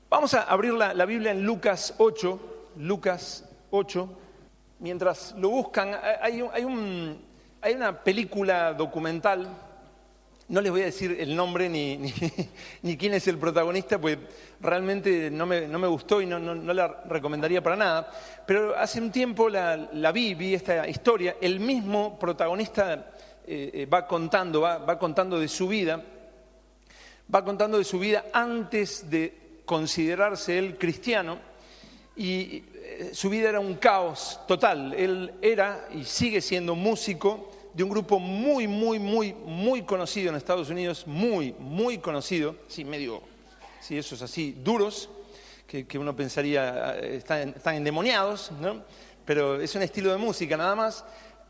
Vamos a abrir la Biblia en Lucas 8. Mientras lo buscan, hay una película documental. No les voy a decir el nombre ni quién es el protagonista, pues realmente no me gustó y no la recomendaría para nada. Pero hace un tiempo la vi esta historia. El mismo protagonista va contando de su vida. Va contando de su vida antes de considerarse él cristiano, y su vida era un caos total. Él era y sigue siendo músico de un grupo muy conocido en Estados Unidos, muy conocido, sí, esos así duros, que uno pensaría están endemoniados, ¿no? Pero es un estilo de música nada más.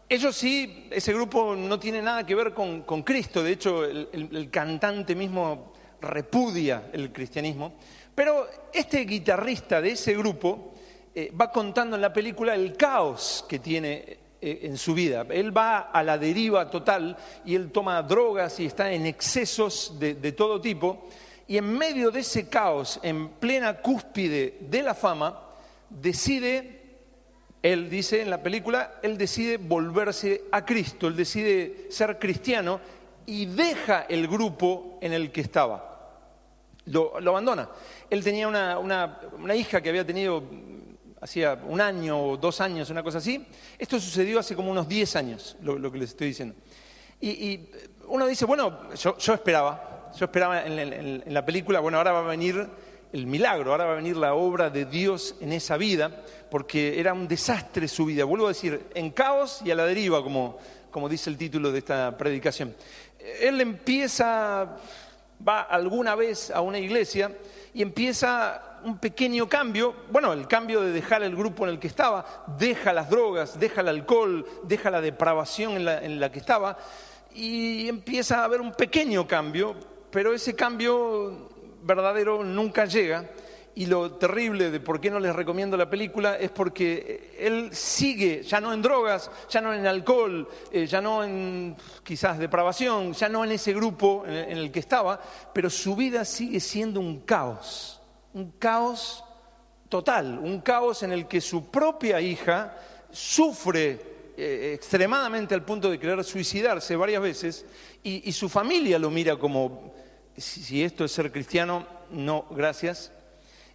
Ellos sí, ese grupo no tiene nada que ver con Cristo. De hecho, el cantante mismo repudia el cristianismo. Pero este guitarrista de ese grupo va contando en la película el caos que tiene en su vida. Él va a la deriva total y él toma drogas y está en excesos de todo tipo. Y en medio de ese caos, en plena cúspide de la fama, él dice en la película, él decide volverse a Cristo, él decide ser cristiano y deja el grupo en el que estaba. Lo abandona. Él tenía una hija que había tenido hacía 1 año o 2 años, una cosa así. Esto sucedió hace como unos 10 años, lo que les estoy diciendo. Y uno dice, bueno, yo esperaba en la película, bueno, ahora va a venir el milagro, ahora va a venir la obra de Dios en esa vida, porque era un desastre su vida. Vuelvo a decir, en caos y a la deriva, como dice el título de esta predicación. Él va alguna vez a una iglesia y empieza un pequeño cambio, bueno, el cambio de dejar el grupo en el que estaba, deja las drogas, deja el alcohol, deja la depravación en la que estaba, y empieza a haber un pequeño cambio, pero ese cambio verdadero nunca llega. Y lo terrible de por qué no les recomiendo la película es porque él sigue, ya no en drogas, ya no en alcohol, ya no en quizás depravación, ya no en ese grupo en el que estaba, pero su vida sigue siendo un caos total, un caos en el que su propia hija sufre extremadamente al punto de querer suicidarse varias veces, y su familia lo mira como, si esto es ser cristiano, no, gracias.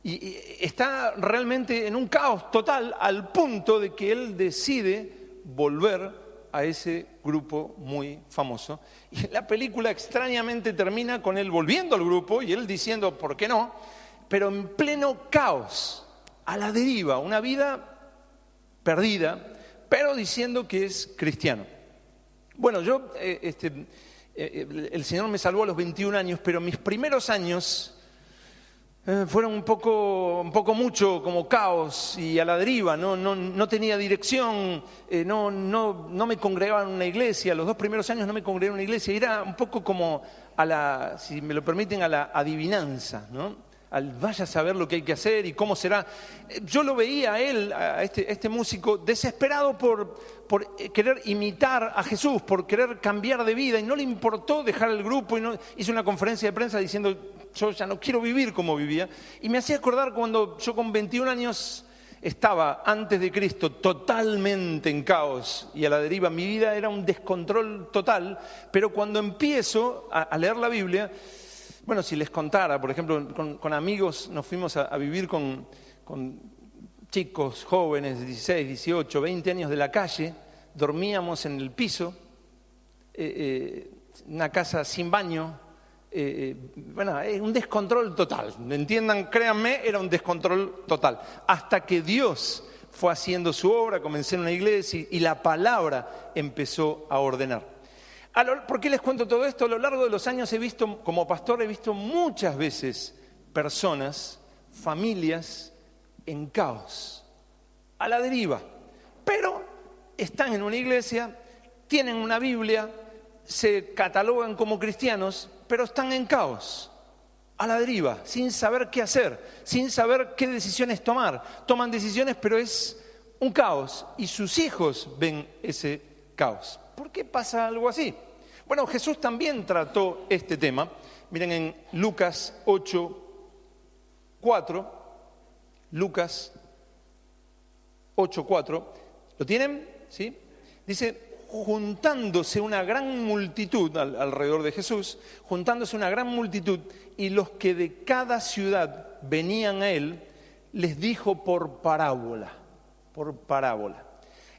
Y está realmente en un caos total al punto de que él decide volver a ese grupo muy famoso. Y la película extrañamente termina con él volviendo al grupo y él diciendo, ¿por qué no? Pero en pleno caos, a la deriva, una vida perdida, pero diciendo que es cristiano. Bueno, el Señor me salvó a los 21 años, pero mis primeros años fueron un poco mucho como caos y a la deriva. No tenía dirección, no me congregaba en una iglesia. Los 2 primeros años no me congregué en una iglesia, y era un poco como si me lo permiten, a la adivinanza, ¿no? Vaya a saber lo que hay que hacer y cómo será. Yo lo veía a él, a este músico, desesperado por querer imitar a Jesús, por querer cambiar de vida, y no le importó dejar el grupo, y hizo una conferencia de prensa diciendo, yo ya no quiero vivir como vivía. Y me hacía acordar cuando yo con 21 años estaba, antes de Cristo, totalmente en caos y a la deriva. Mi vida era un descontrol total, pero cuando empiezo a leer la Biblia, bueno, si les contara, por ejemplo, con amigos nos fuimos a vivir con chicos jóvenes de 16, 18, 20 años de la calle, dormíamos en el piso, una casa sin baño, bueno, un descontrol total, ¿me entiendan? Créanme, era un descontrol total. Hasta que Dios fue haciendo su obra, comencé en una iglesia y la palabra empezó a ordenar. ¿Por qué les cuento todo esto? A lo largo de los años como pastor, he visto muchas veces personas, familias en caos, a la deriva, pero están en una iglesia, tienen una Biblia, se catalogan como cristianos, pero están en caos, a la deriva, sin saber qué hacer, sin saber qué decisiones tomar. Toman decisiones, pero es un caos, y sus hijos ven ese caos. ¿Por qué pasa algo así? Bueno, Jesús también trató este tema. Miren en Lucas 8, 4, Lucas 8:4. ¿Lo tienen? ¿Sí? Dice, juntándose una gran multitud alrededor de Jesús, juntándose una gran multitud, y los que de cada ciudad venían a él, les dijo por parábola.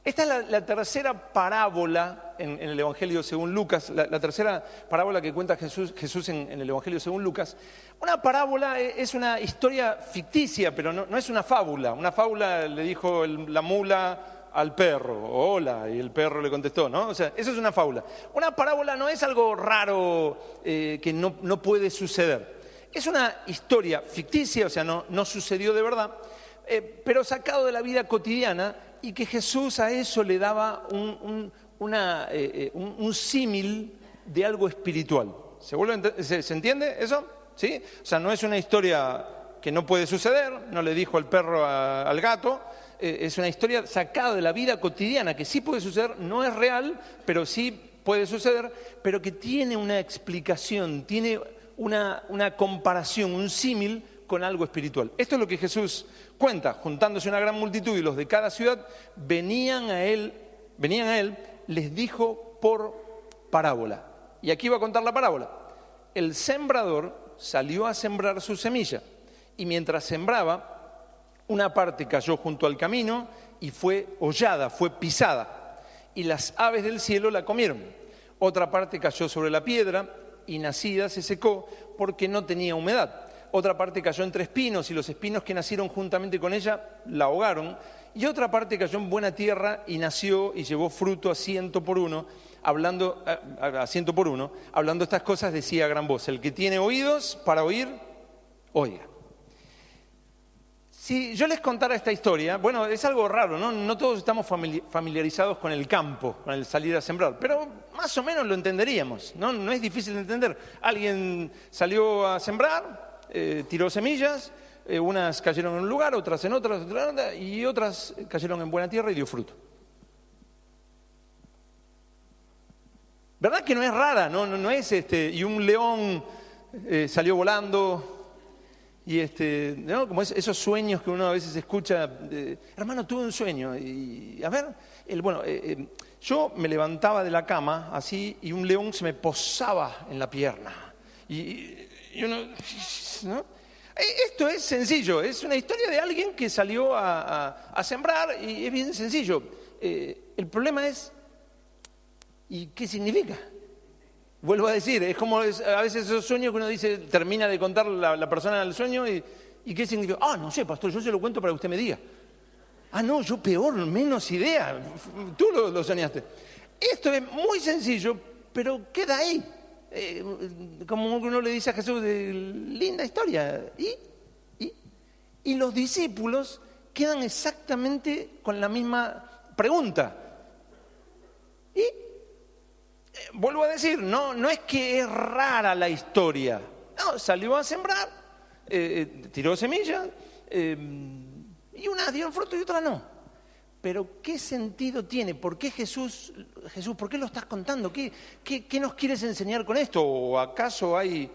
Esta es la tercera parábola en el Evangelio según Lucas, la tercera parábola que cuenta Jesús en el Evangelio según Lucas. Una parábola es una historia ficticia, pero no es una fábula. Una fábula le dijo la mula al perro, hola, y el perro le contestó, ¿no? O sea, eso es una fábula. Una parábola no es algo raro que no puede suceder. Es una historia ficticia, o sea, no sucedió de verdad, pero sacado de la vida cotidiana, y que Jesús a eso le daba un símil de algo espiritual. ¿Se entiende eso? ¿Sí? O sea, no es una historia que no puede suceder, no le dijo el perro al gato, es una historia sacada de la vida cotidiana, que sí puede suceder, no es real, pero sí puede suceder, pero que tiene una explicación, tiene una comparación, un símil con algo espiritual. Esto es lo que Jesús cuenta. Juntándose una gran multitud y los de cada ciudad venían a él, les dijo por parábola. Y aquí va a contar la parábola. El sembrador salió a sembrar su semilla, y mientras sembraba, una parte cayó junto al camino y fue hollada, fue pisada, y las aves del cielo la comieron. Otra parte cayó sobre la piedra y nacida se secó porque no tenía humedad. Otra parte cayó entre espinos, y los espinos que nacieron juntamente con ella la ahogaron. Y otra parte cayó en buena tierra y nació y llevó fruto a 100 por uno. Hablando estas cosas decía a gran voz: el que tiene oídos para oír, oiga. Si yo les contara esta historia, bueno, es algo raro, ¿no? No todos estamos familiarizados con el campo, con el salir a sembrar, pero más o menos lo entenderíamos, ¿no? No es difícil de entender. Alguien salió a sembrar, tiró semillas, unas cayeron en un lugar, otras en otras, y otras cayeron en buena tierra y dio fruto. ¿Verdad que no es rara? No es y un león salió volando. Y ¿no? Como esos sueños que uno a veces escucha, hermano, tuve un sueño, y a ver, yo me levantaba de la cama así, y un león se me posaba en la pierna, y uno, ¿no? Esto es sencillo, es una historia de alguien que salió a sembrar, y es bien sencillo. El problema es, ¿y qué significa? Vuelvo a decir, es como a veces esos sueños que uno dice, termina de contar la persona el sueño, y ¿qué significa? No sé, pastor, yo se lo cuento para que usted me diga. No, yo peor, menos idea, tú lo soñaste. Esto es muy sencillo, pero queda ahí. Como uno le dice a Jesús, linda historia. Y los discípulos quedan exactamente con la misma pregunta. Vuelvo a decir, no es que es rara la historia. No, salió a sembrar, tiró semillas, y unas dieron fruto y otras no. Pero ¿qué sentido tiene? ¿Por qué Jesús, por qué lo estás contando? ¿Qué nos quieres enseñar con esto? ¿O acaso hay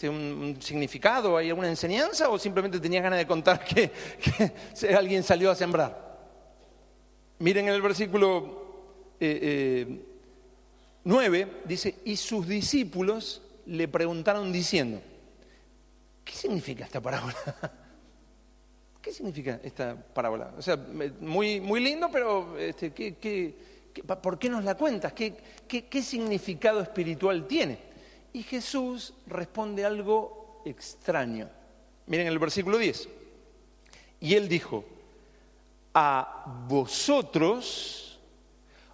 un significado, hay alguna enseñanza? ¿O simplemente tenías ganas de contar que alguien salió a sembrar? Miren en el versículo 9, dice, y sus discípulos le preguntaron diciendo, ¿qué significa esta parábola? ¿Qué significa esta parábola? O sea, muy, muy lindo, pero ¿por qué nos la cuentas? ¿Qué significado espiritual tiene? Y Jesús responde algo extraño. Miren el versículo 10. Y él dijo, a vosotros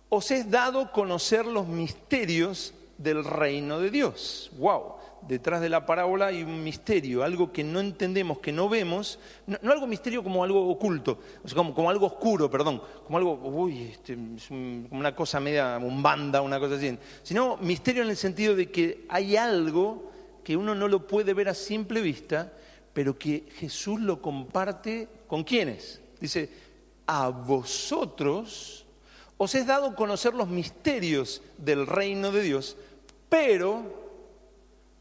os es dado conocer los misterios del reino de Dios. ¡Wow! Detrás de la parábola hay un misterio, algo que no entendemos, que no vemos, no algo misterio como algo oculto, o sea, como algo oscuro, perdón, como algo, como una cosa media umbanda, una cosa así, sino misterio en el sentido de que hay algo que uno no lo puede ver a simple vista, pero que Jesús lo comparte ¿con quiénes? Dice, a vosotros os es dado conocer los misterios del reino de Dios, pero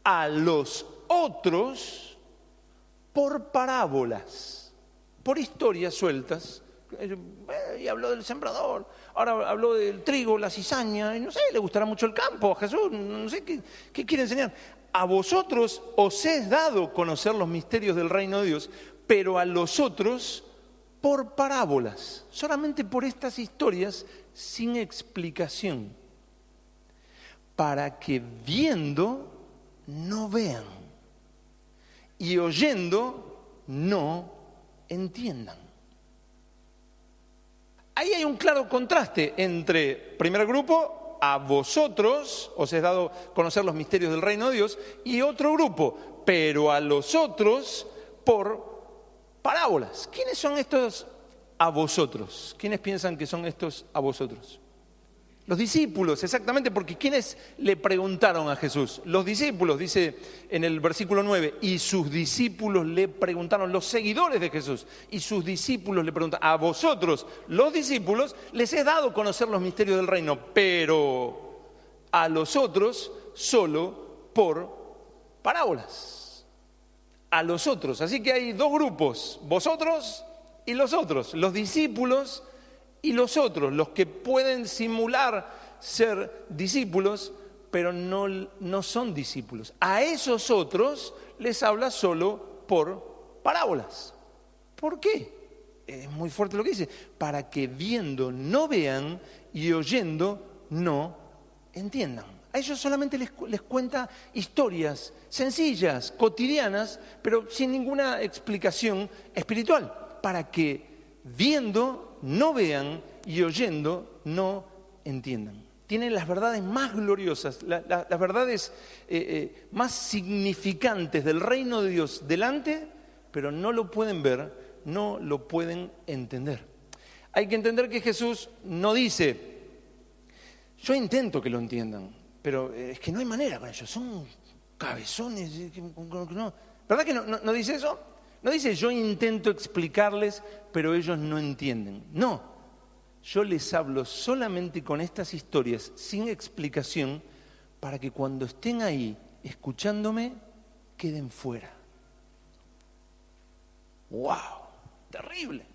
a los otros por parábolas, por historias sueltas. Y habló del sembrador, ahora habló del trigo, la cizaña, y no sé, le gustará mucho el campo a Jesús, no sé qué quiere enseñar. A vosotros os es dado conocer los misterios del reino de Dios, pero a los otros por parábolas, solamente por estas historias sin explicación, para que viendo no vean y oyendo no entiendan. Ahí hay un claro contraste entre, primer grupo, a vosotros os es dado conocer los misterios del reino de Dios, y otro grupo, pero a los otros por parábolas. ¿Quiénes son estos a vosotros? ¿Quiénes piensan que son estos a vosotros? Los discípulos, exactamente, porque ¿quiénes le preguntaron a Jesús? Los discípulos, dice en el versículo 9, y sus discípulos le preguntaron, los seguidores de Jesús, y sus discípulos le preguntaron, a vosotros, los discípulos, les he dado conocer los misterios del reino, pero a los otros solo por parábolas. A los otros, así que hay dos grupos, vosotros y los otros, los discípulos y los otros, los que pueden simular ser discípulos, pero no son discípulos. A esos otros les habla solo por parábolas. ¿Por qué? Es muy fuerte lo que dice. Para que viendo no vean y oyendo no entiendan. A ellos solamente les cuenta historias sencillas, cotidianas, pero sin ninguna explicación espiritual. Para que viendo no vean y oyendo no entiendan. Tienen las verdades más gloriosas, las verdades más significantes del reino de Dios delante, pero no lo pueden ver, no lo pueden entender. Hay que entender que Jesús no dice, yo intento que lo entiendan, pero es que no hay manera con ellos, son cabezones, no. ¿Verdad que no dice eso? No dice yo intento explicarles, pero ellos no entienden. No, yo les hablo solamente con estas historias sin explicación para que cuando estén ahí escuchándome queden fuera. ¡Wow! Terrible.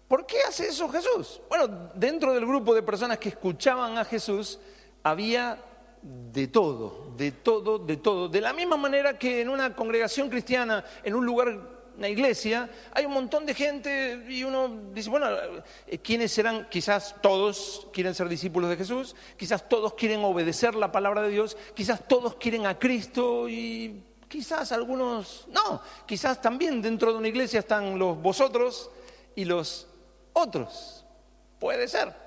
¿Por qué hace eso Jesús? Bueno, dentro del grupo de personas que escuchaban a Jesús había de todo. De la misma manera que en una congregación cristiana, en un lugar, una iglesia, hay un montón de gente y uno dice, bueno, ¿quiénes serán? Quizás todos quieren ser discípulos de Jesús, quizás todos quieren obedecer la palabra de Dios, quizás todos quieren a Cristo y quizás algunos no. Quizás también dentro de una iglesia están los vosotros y los otros. Puede ser.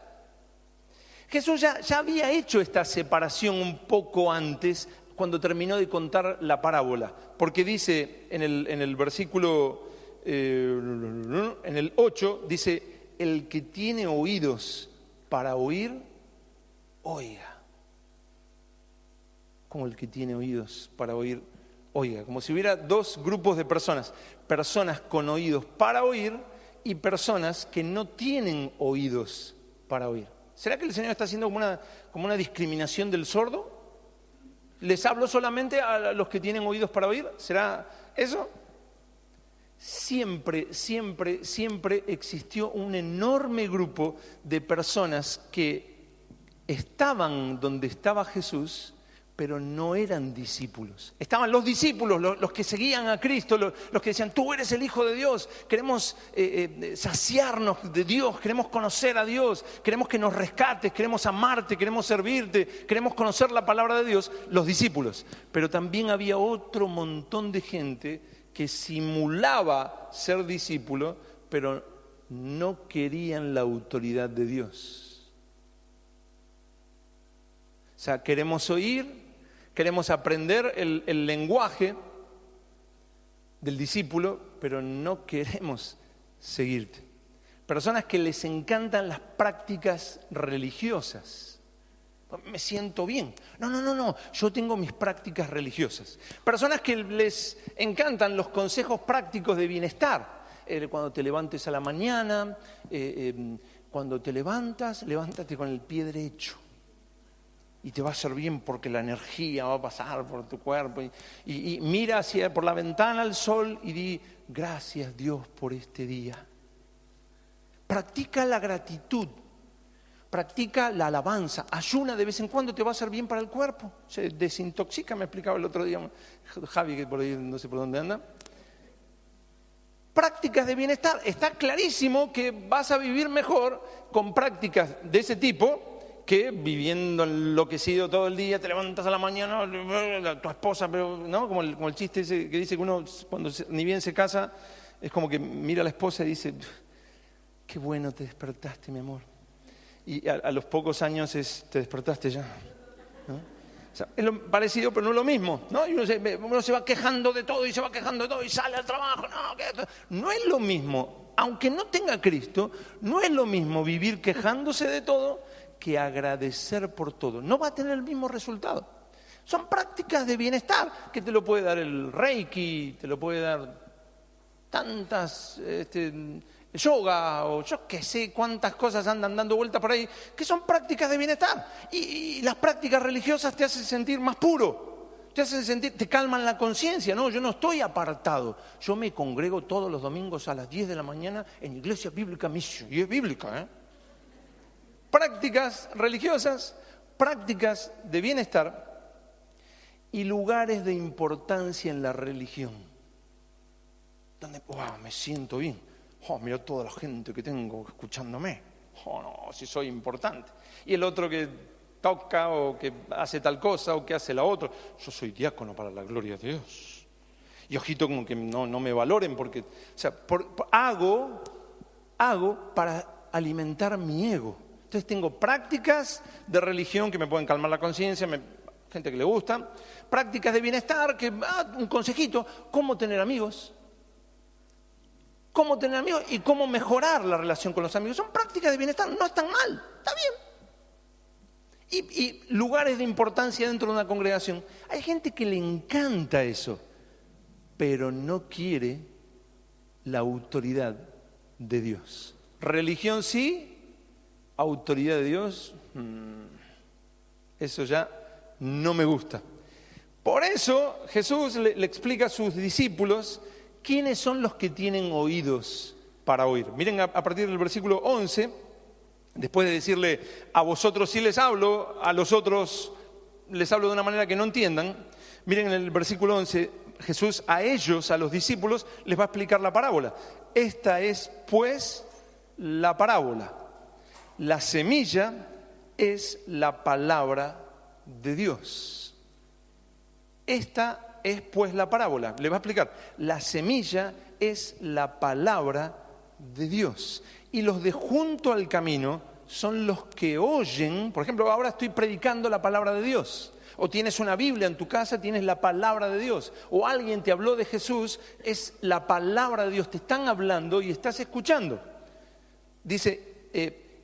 Jesús ya había hecho esta separación un poco antes, cuando terminó de contar la parábola, porque dice en el versículo, en el 8, dice, el que tiene oídos para oír, oiga. Como el que tiene oídos para oír, oiga. Como si hubiera dos grupos de personas, personas con oídos para oír y personas que no tienen oídos para oír. ¿Será que el Señor está haciendo como una discriminación del sordo? ¿Les hablo solamente a los que tienen oídos para oír? ¿Será eso? Siempre existió un enorme grupo de personas que estaban donde estaba Jesús, pero no eran discípulos. Estaban los discípulos, los que seguían a Cristo, los que decían, tú eres el Hijo de Dios, queremos saciarnos de Dios, queremos conocer a Dios, queremos que nos rescates, queremos amarte, queremos servirte, queremos conocer la palabra de Dios, los discípulos. Pero también había otro montón de gente que simulaba ser discípulo, pero no querían la autoridad de Dios. O sea, queremos oír, queremos aprender el lenguaje del discípulo, pero no queremos seguirte. Personas que les encantan las prácticas religiosas. Me siento bien. No, yo tengo mis prácticas religiosas. Personas que les encantan los consejos prácticos de bienestar. Cuando te levantes a la mañana, cuando te levantas, levántate con el pie derecho. y te va a hacer bien porque la energía va a pasar por tu cuerpo. Y mira por la ventana al sol y di, gracias Dios por este día. Practica la gratitud, practica la alabanza, ayuna de vez en cuando, te va a hacer bien para el cuerpo. Se desintoxica, me explicaba el otro día Javi, que por ahí no sé por dónde anda. Prácticas de bienestar. Está clarísimo que vas a vivir mejor con prácticas de ese tipo que viviendo enloquecido todo el día, te levantas a la mañana, tu esposa, pero ¿no? Como el chiste ese que dice que uno cuando ni bien se casa, es como que mira a la esposa y dice, qué bueno te despertaste, mi amor. Y a los pocos años te despertaste ya, ¿no? O sea, es lo parecido, pero no es lo mismo, ¿no? Y uno se va quejando de todo y se va quejando de todo y sale al trabajo. No es lo mismo, aunque no tenga Cristo, no es lo mismo vivir quejándose de todo que agradecer por todo. No va a tener el mismo resultado. Son prácticas de bienestar que te lo puede dar el Reiki, te lo puede dar tantas yoga o yo qué sé cuántas cosas andan dando vueltas por ahí, que son prácticas de bienestar. Y las prácticas religiosas te hacen sentir más puro, te hacen sentir, te calman la conciencia. No, yo no estoy apartado, yo me congrego todos los domingos a las 10 de la mañana en Iglesia Bíblica Mission, y es bíblica, ¿eh? Prácticas religiosas, prácticas de bienestar y lugares de importancia en la religión, donde me siento bien. Mira toda la gente que tengo escuchándome. No, si soy importante. Y el otro que toca o que hace tal cosa o que hace la otra. Yo soy diácono para la gloria de Dios. Y ojito como que no me valoren porque, o sea, hago para alimentar mi ego. Entonces tengo prácticas de religión que me pueden calmar la conciencia, gente que le gusta. Prácticas de bienestar, un consejito, cómo tener amigos. Cómo tener amigos y cómo mejorar la relación con los amigos. Son prácticas de bienestar, no están mal, está bien. Y lugares de importancia dentro de una congregación. Hay gente que le encanta eso, pero no quiere la autoridad de Dios. Religión sí, autoridad de Dios, eso ya no me gusta. Por eso Jesús le explica a sus discípulos ¿quiénes son los que tienen oídos para oír? Miren, a partir del versículo 11, después de decirle, a vosotros sí les hablo, a los otros les hablo de una manera que no entiendan. Miren en el versículo 11, Jesús a ellos, a los discípulos, les va a explicar la parábola. Esta es, pues, la parábola. La semilla es la palabra de Dios. Esta es pues la parábola, le va a explicar. La semilla es la palabra de Dios. Y los de junto al camino son los que oyen. Por ejemplo, ahora estoy predicando la palabra de Dios. O tienes una Biblia en tu casa, tienes la palabra de Dios. O alguien te habló de Jesús, es la palabra de Dios. Te están hablando y estás escuchando. Dice,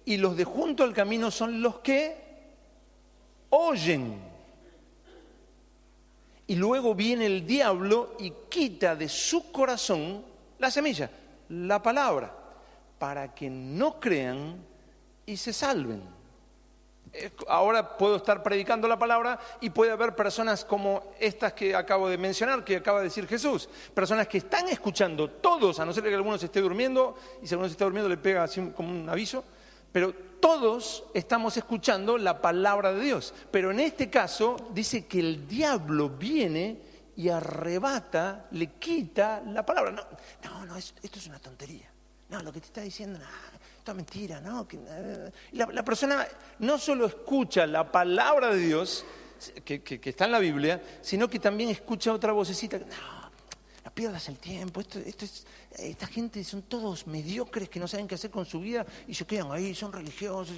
y los de junto al camino son los que oyen. Y luego viene el diablo y quita de su corazón la semilla, la palabra, para que no crean y se salven. Ahora puedo estar predicando la palabra y puede haber personas como estas que acabo de mencionar, que acaba de decir Jesús. Personas que están escuchando, todos, a no ser que alguno se esté durmiendo, y si alguno se está durmiendo le pega así como un aviso, pero todos estamos escuchando la palabra de Dios. Pero en este caso dice que el diablo viene y arrebata, le quita la palabra. No, esto es una tontería. No, lo que te está diciendo, esto es mentira. No, la persona no solo escucha la palabra de Dios, que está en la Biblia, sino que también escucha otra vocecita. No pierdas el tiempo, esta gente son todos mediocres que no saben qué hacer con su vida y se quedan ahí, son religiosos.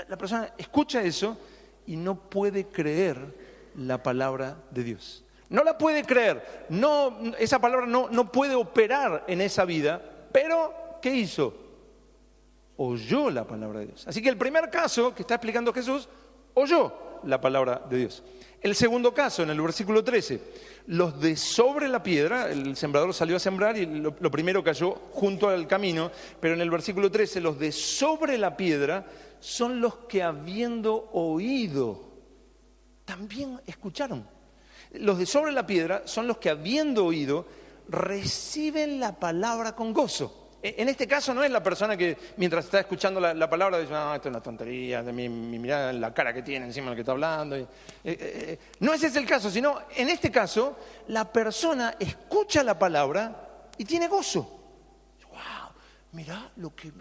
La persona escucha eso y no puede creer la palabra de Dios. No la puede creer, esa palabra no puede operar en esa vida, pero ¿qué hizo? Oyó la palabra de Dios. Así que el primer caso que está explicando Jesús, oyó la palabra de Dios. El segundo caso, en el versículo 13, los de sobre la piedra, el sembrador salió a sembrar y lo primero cayó junto al camino, pero en el versículo 13, los de sobre la piedra son los que habiendo oído también escucharon. Los de sobre la piedra son los que, habiendo oído, reciben la palabra con gozo. En este caso no es la persona que mientras está escuchando la palabra dice, no, esto es una tontería, mi mirada, la cara que tiene encima del que está hablando. No ese es el caso, sino en este caso la persona escucha la palabra y tiene gozo. ¡Wow! Mirá lo que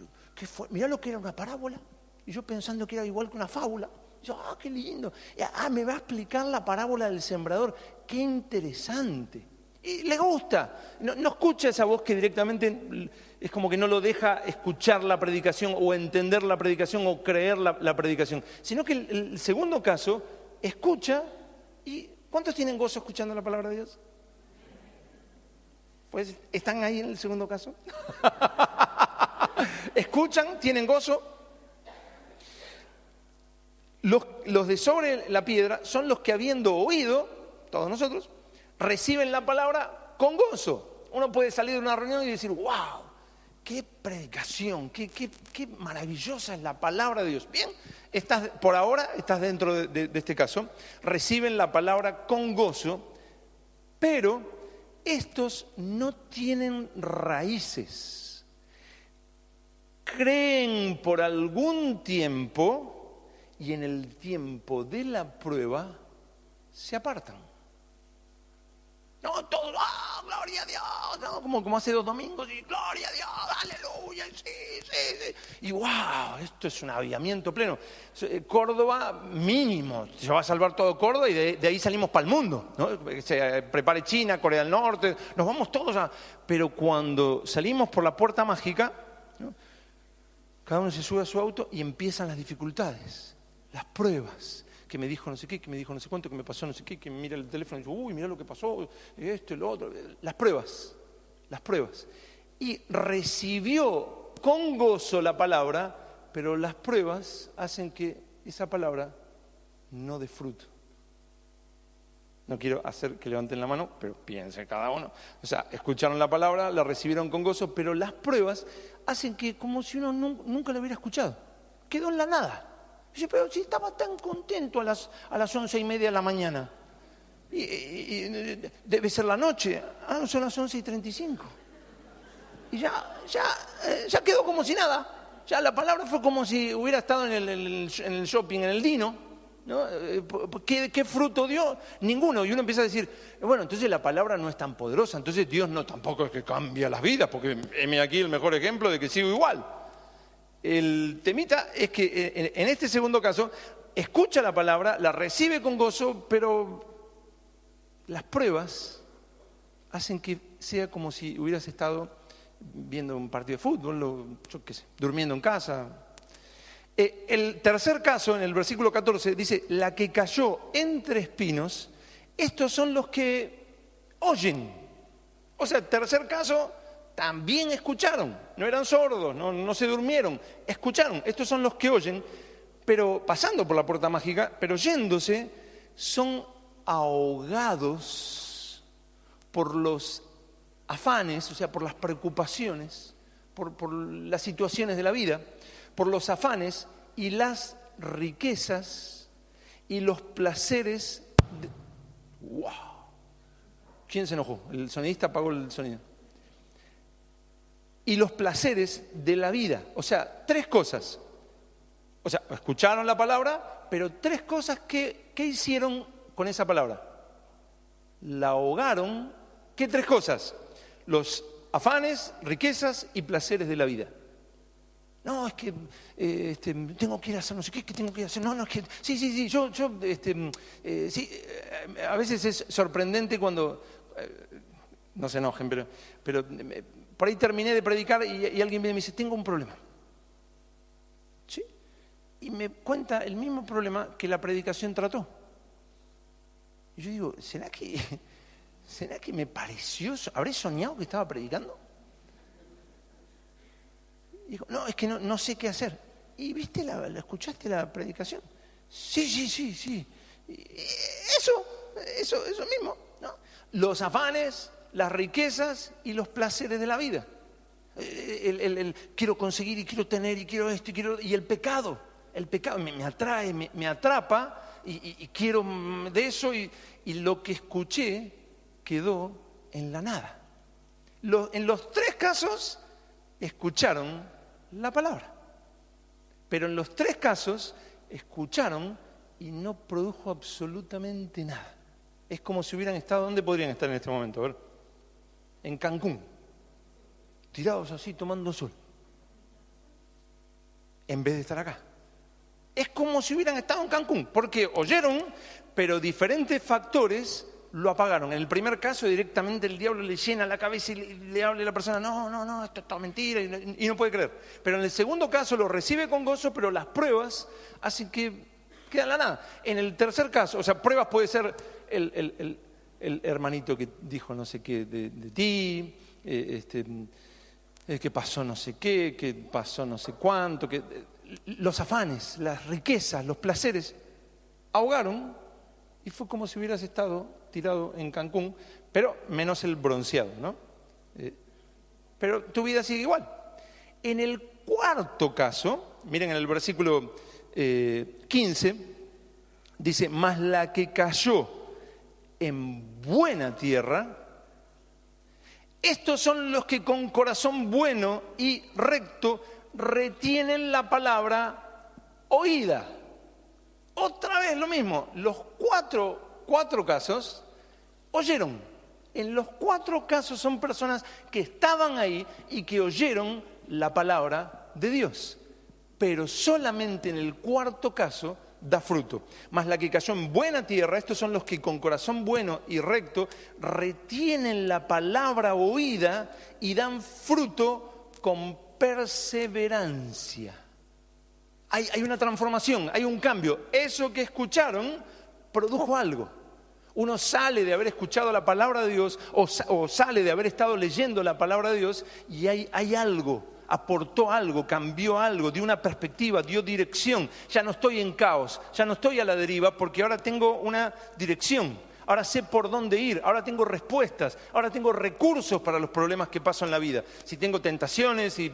era una parábola. Y yo pensando que era igual que una fábula. Yo, qué lindo. Me va a explicar la parábola del sembrador. Qué interesante. Y le gusta. No escucha esa voz que directamente es como que no lo deja escuchar la predicación o entender la predicación o creer la predicación. Sino que el segundo caso, escucha y ¿cuántos tienen gozo escuchando la palabra de Dios? Pues, ¿están ahí en el segundo caso? ¿Escuchan? ¿Tienen gozo? Los de sobre la piedra son los que, habiendo oído, todos nosotros, reciben la palabra con gozo. Uno puede salir de una reunión y decir, wow, qué predicación, qué maravillosa es la palabra de Dios. Bien, por ahora estás dentro de este caso, reciben la palabra con gozo, pero estos no tienen raíces. Creen por algún tiempo y en el tiempo de la prueba se apartan. No, todo, gloria a Dios, no, como hace 2 domingos, y gloria a Dios, aleluya, sí. Y wow, esto es un avivamiento pleno. Córdoba, mínimo, se va a salvar todo Córdoba y de ahí salimos para el mundo, ¿no? Se prepare China, Corea del Norte, nos vamos todos Pero cuando salimos por la puerta mágica, ¿no? Cada uno se sube a su auto y empiezan las dificultades, las pruebas. Que me dijo no sé qué, que me dijo no sé cuánto, que me pasó no sé qué, que me mira el teléfono y dice, uy, mira lo que pasó, esto y lo otro. Las pruebas. Y recibió con gozo la palabra, pero las pruebas hacen que esa palabra no dé fruto. No quiero hacer que levanten la mano, pero piensen cada uno. O sea, escucharon la palabra, la recibieron con gozo, pero las pruebas hacen que como si uno nunca la hubiera escuchado. Quedó en la nada. Dice, pero si estaba tan contento a las 11:30 de la mañana. Y debe ser la noche. Son las 11:35. Y ya quedó como si nada. Ya la palabra fue como si hubiera estado en el shopping, en el Dino, ¿no? ¿Qué fruto dio? Ninguno. Y uno empieza a decir, bueno, entonces la palabra no es tan poderosa. Entonces Dios no tampoco es que cambia las vidas, porque heme aquí el mejor ejemplo de que sigo igual. El temita es que en este segundo caso, escucha la palabra, la recibe con gozo, pero las pruebas hacen que sea como si hubieras estado viendo un partido de fútbol, yo qué sé, durmiendo en casa. El tercer caso, en el versículo 14, dice, la que cayó entre espinos, estos son los que oyen. O sea, tercer caso, también escucharon, no eran sordos, no se durmieron, escucharon. Estos son los que oyen, pero pasando por la puerta mágica, pero yéndose, son ahogados por los afanes, o sea, por las preocupaciones, por las situaciones de la vida, por los afanes y las riquezas y los placeres. ¡Wow! ¿Quién se enojó? El sonidista apagó el sonido. Y los placeres de la vida. O sea, 3 cosas. O sea, escucharon la palabra, pero 3 cosas que hicieron con esa palabra. La ahogaron. ¿Qué 3 cosas? Los afanes, riquezas y placeres de la vida. No, es que tengo que ir a hacer no sé qué, que tengo que ir a hacer. No, es que sí, yo a veces es sorprendente cuando no se enojen, pero por ahí terminé de predicar y alguien viene y me dice, tengo un problema. ¿Sí? Y me cuenta el mismo problema que la predicación trató. Y yo digo, ¿será que me pareció, habré soñado que estaba predicando? Y dijo, no, es que no sé qué hacer. ¿Y viste escuchaste la predicación? Sí. Eso mismo, ¿no? Los afanes, las riquezas y los placeres de la vida. El quiero conseguir y quiero tener y quiero esto y el pecado me atrae, me atrapa y quiero de eso, y lo que escuché quedó en la nada. En los 3 casos escucharon la palabra, pero en los 3 casos escucharon y no produjo absolutamente nada. Es como si hubieran estado, ¿dónde podrían estar en este momento? A ver, en Cancún, tirados así tomando sol, en vez de estar acá. Es como si hubieran estado en Cancún, porque oyeron, pero diferentes factores lo apagaron. En el primer caso, directamente el diablo le llena la cabeza y le habla a la persona, no, esto es toda mentira, y no puede creer. Pero en el segundo caso lo recibe con gozo, pero las pruebas hacen que queda en la nada. En el tercer caso, o sea, pruebas puede ser el hermanito que dijo no sé qué de ti, que pasó no sé qué, que pasó no sé cuánto, los afanes, las riquezas, los placeres, ahogaron y fue como si hubieras estado tirado en Cancún, pero menos el bronceado, ¿no? Pero tu vida sigue igual. En el cuarto caso, miren en el versículo 15, dice, mas la que cayó en buena tierra, estos son los que con corazón bueno y recto retienen la palabra oída. Otra vez lo mismo, los cuatro casos oyeron. En los 4 casos son personas que estaban ahí y que oyeron la palabra de Dios. Pero solamente en el 4 caso da fruto. Mas la que cayó en buena tierra, estos son los que con corazón bueno y recto retienen la palabra oída y dan fruto con perseverancia. Hay una transformación, hay un cambio. Eso que escucharon produjo algo. Uno sale de haber escuchado la palabra de Dios o sale de haber estado leyendo la palabra de Dios y hay algo, aportó algo, cambió algo, dio una perspectiva, dio dirección. Ya no estoy en caos, ya no estoy a la deriva porque ahora tengo una dirección. Ahora sé por dónde ir, ahora tengo respuestas, ahora tengo recursos para los problemas que paso en la vida. Si tengo tentaciones y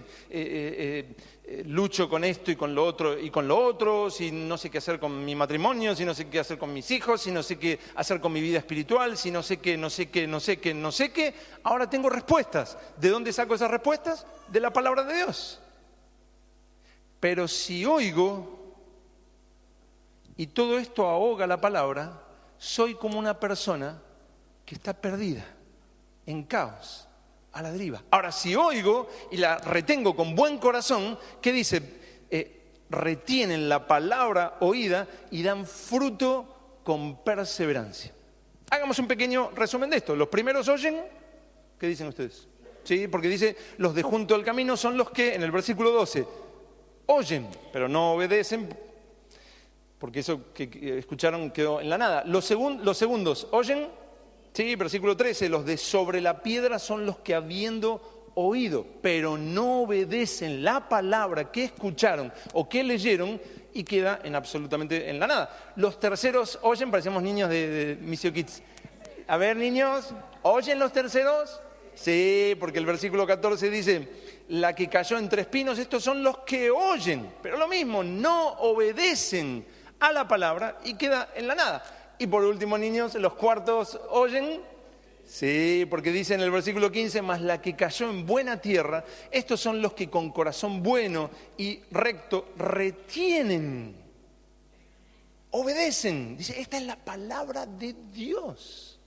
lucho con esto y con lo otro, si no sé qué hacer con mi matrimonio, si no sé qué hacer con mis hijos, si no sé qué hacer con mi vida espiritual, si no sé qué, ahora tengo respuestas. ¿De dónde saco esas respuestas? De la palabra de Dios. Pero si oigo y todo esto ahoga la palabra, soy como una persona que está perdida, en caos, a la deriva. Ahora, si oigo y la retengo con buen corazón, ¿qué dice? Retienen la palabra oída y dan fruto con perseverancia. Hagamos un pequeño resumen de esto. Los primeros oyen, ¿qué dicen ustedes? Sí, porque dice, los de junto al camino son los que, en el versículo 12, oyen, pero no obedecen, porque eso que escucharon quedó en la nada. Los segundos, ¿oyen? Sí, versículo 13, los de sobre la piedra son los que habiendo oído, pero no obedecen la palabra que escucharon o que leyeron y queda absolutamente en la nada. Los terceros, ¿oyen? Parecemos niños de Missio Kids. A ver, niños, ¿oyen los terceros? Sí, porque el versículo 14 dice, la que cayó entre espinos, estos son los que oyen, pero lo mismo, no obedecen a la palabra y queda en la nada. Y por último, niños, los cuartos, ¿oyen? Sí, porque dice en el versículo 15, mas la que cayó en buena tierra, estos son los que con corazón bueno y recto retienen, obedecen. Dice, esta es la palabra de Dios.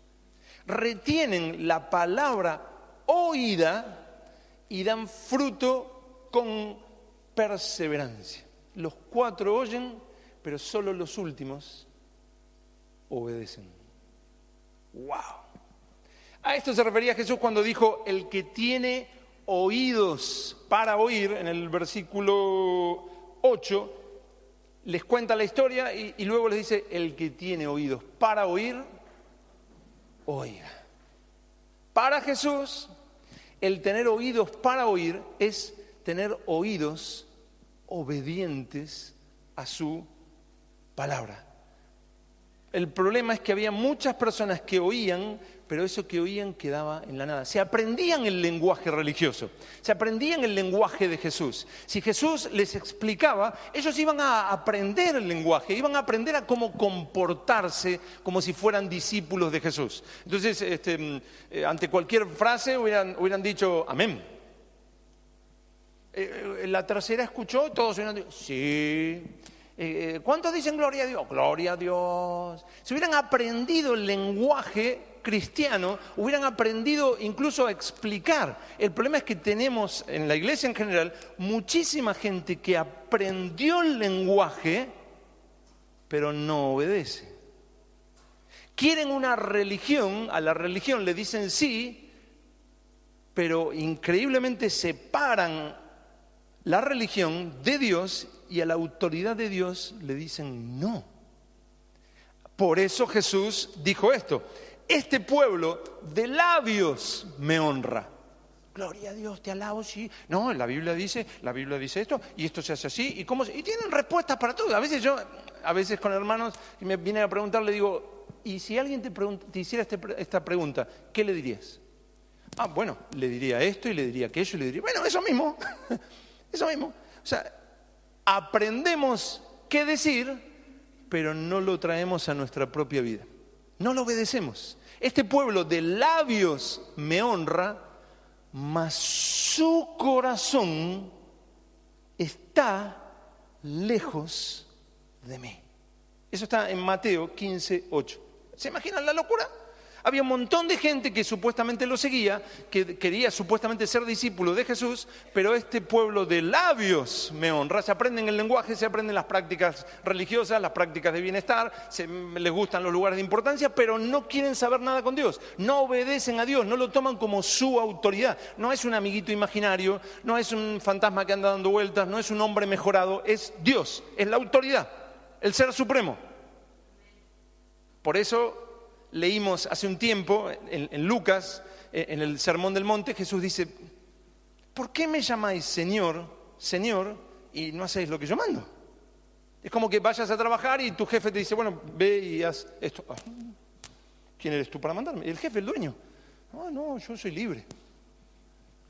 Retienen la palabra oída y dan fruto con perseverancia. Los 4 oyen, pero solo los últimos obedecen. ¡Wow! A esto se refería Jesús cuando dijo, el que tiene oídos para oír, en el versículo 8, les cuenta la historia y luego les dice, el que tiene oídos para oír, oiga. Para Jesús, el tener oídos para oír es tener oídos obedientes a su palabra. El problema es que había muchas personas que oían, pero eso que oían quedaba en la nada. Se aprendían el lenguaje religioso, se aprendían el lenguaje de Jesús. Si Jesús les explicaba, ellos iban a aprender el lenguaje, iban a aprender a cómo comportarse como si fueran discípulos de Jesús. Entonces, ante cualquier frase hubieran dicho amén. La tercera escuchó, todos hubieran dicho sí. ¿Cuántos dicen gloria a Dios? Gloria a Dios. Si hubieran aprendido el lenguaje cristiano, hubieran aprendido incluso a explicar. El problema es que tenemos en la iglesia en general muchísima gente que aprendió el lenguaje, pero no obedece. Quieren una religión, a la religión le dicen sí, pero increíblemente separan la religión de Dios y a la autoridad de Dios le dicen no. Por eso Jesús dijo esto: este pueblo de labios me honra. Gloria a Dios, te alabo, sí. No, la Biblia dice esto, y esto se hace así, y tienen respuestas para todo. A veces con hermanos que me vienen a preguntar, le digo, y si alguien te hiciera esta pregunta, ¿qué le dirías? Bueno, le diría esto y le diría aquello y le diría, bueno, eso mismo. Eso mismo. O sea, aprendemos qué decir, pero no lo traemos a nuestra propia vida. No lo obedecemos. Este pueblo de labios me honra, mas su corazón está lejos de mí. Eso está en Mateo 15:8. ¿Se imaginan la locura? Había un montón de gente que supuestamente lo seguía, que quería supuestamente ser discípulo de Jesús, pero este pueblo de labios me honra. Se aprenden el lenguaje, se aprenden las prácticas religiosas, las prácticas de bienestar, les gustan los lugares de importancia, pero no quieren saber nada con Dios. No obedecen a Dios, no lo toman como su autoridad. No es un amiguito imaginario, no es un fantasma que anda dando vueltas, no es un hombre mejorado, es Dios, es la autoridad, el ser supremo. Por eso leímos hace un tiempo en Lucas, en el Sermón del Monte, Jesús dice, ¿por qué me llamáis Señor, Señor, y no hacéis lo que yo mando? Es como que vayas a trabajar y tu jefe te dice, bueno, ve y haz esto. ¿Quién eres tú para mandarme? El jefe, el dueño. No, yo soy libre.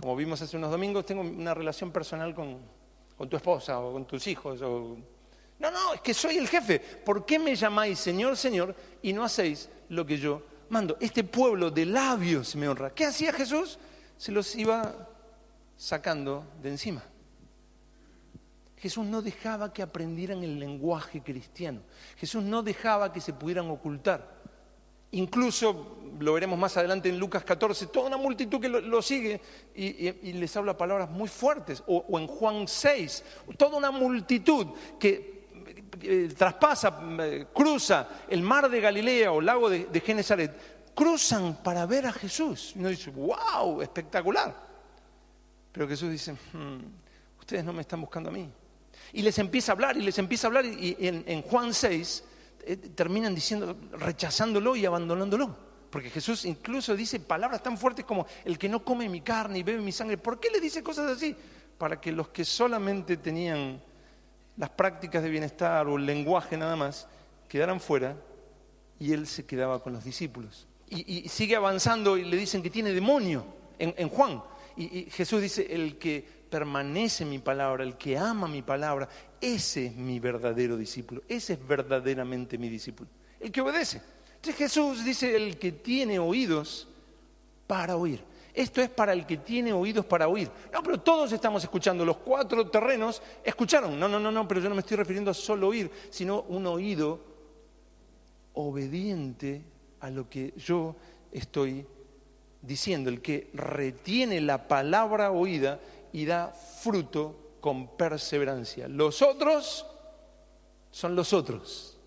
Como vimos hace unos domingos, tengo una relación personal con tu esposa o con tus hijos. No, es que soy el jefe. ¿Por qué me llamáis Señor, Señor, y no hacéis lo que yo mando? Este pueblo de labios me honra. ¿Qué hacía Jesús? Se los iba sacando de encima. Jesús no dejaba que aprendieran el lenguaje cristiano. Jesús no dejaba que se pudieran ocultar. Incluso, lo veremos más adelante en Lucas 14, toda una multitud que lo sigue y les habla palabras muy fuertes. O en Juan 6, toda una multitud que traspasa, cruza el mar de Galilea o lago de Genesaret, cruzan para ver a Jesús. Y uno dice, wow, espectacular. Pero Jesús dice, ustedes no me están buscando a mí. Y les empieza a hablar, y en Juan 6 terminan diciendo, rechazándolo y abandonándolo. Porque Jesús incluso dice palabras tan fuertes como, el que no come mi carne y bebe mi sangre. ¿Por qué le dice cosas así? Para que los que solamente tenían las prácticas de bienestar o el lenguaje nada más, quedaran fuera y él se quedaba con los discípulos. Y sigue avanzando y le dicen que tiene demonio en Juan. Y Jesús dice, el que permanece en mi palabra, el que ama mi palabra, ese es mi verdadero discípulo, ese es verdaderamente mi discípulo, el que obedece. Entonces Jesús dice, el que tiene oídos para oír. Esto es para el que tiene oídos para oír. No, pero todos estamos escuchando, los 4 terrenos escucharon. No, pero yo no me estoy refiriendo a solo oír, sino un oído obediente a lo que yo estoy diciendo, el que retiene la palabra oída y da fruto con perseverancia. Los otros son los otros.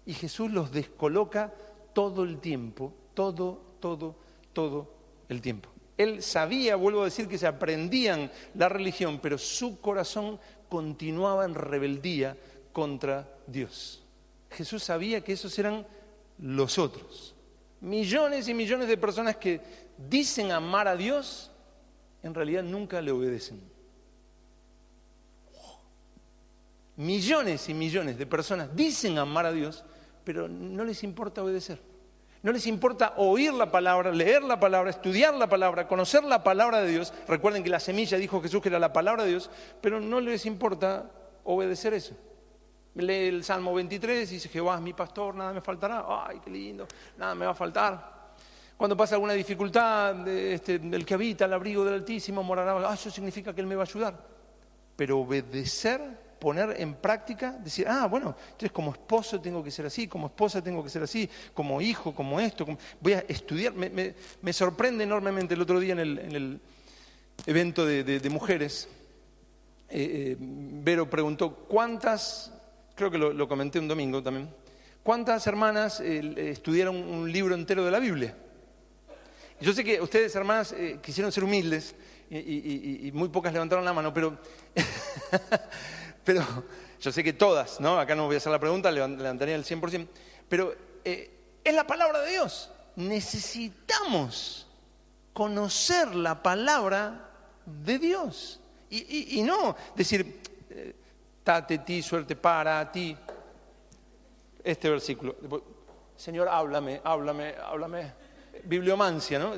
Y Jesús los descoloca todo el tiempo, todo el tiempo. Él sabía, vuelvo a decir, que se aprendían la religión, pero su corazón continuaba en rebeldía contra Dios. Jesús sabía que esos eran los otros. Millones y millones de personas que dicen amar a Dios, en realidad nunca le obedecen. Millones y millones de personas dicen amar a Dios, pero no les importa obedecer. No les importa oír la palabra, leer la palabra, estudiar la palabra, conocer la palabra de Dios. Recuerden que la semilla dijo Jesús que era la palabra de Dios, pero no les importa obedecer eso. Lee el Salmo 23 y dice: Jehová es mi pastor, nada me faltará. ¡Ay, qué lindo! Nada me va a faltar. Cuando pasa alguna dificultad, el que habita al abrigo del Altísimo morará. Eso significa que Él me va a ayudar. Pero obedecer, poner en práctica, decir: bueno, entonces como esposo tengo que ser así, como esposa tengo que ser así, como hijo, como esto, voy a estudiar. Me sorprende enormemente. El otro día en el evento de mujeres, Vero preguntó cuántas, creo que lo comenté un domingo también, cuántas hermanas estudiaron un libro entero de la Biblia. Yo sé que ustedes, hermanas, quisieron ser humildes y muy pocas levantaron la mano, pero yo sé que todas, ¿no? Acá no voy a hacer la pregunta, levantaría el 100%, pero es la palabra de Dios. Necesitamos conocer la palabra de Dios y no decir: tate, ti, suerte para ti. Este versículo: Señor, háblame. Bibliomancia, ¿no?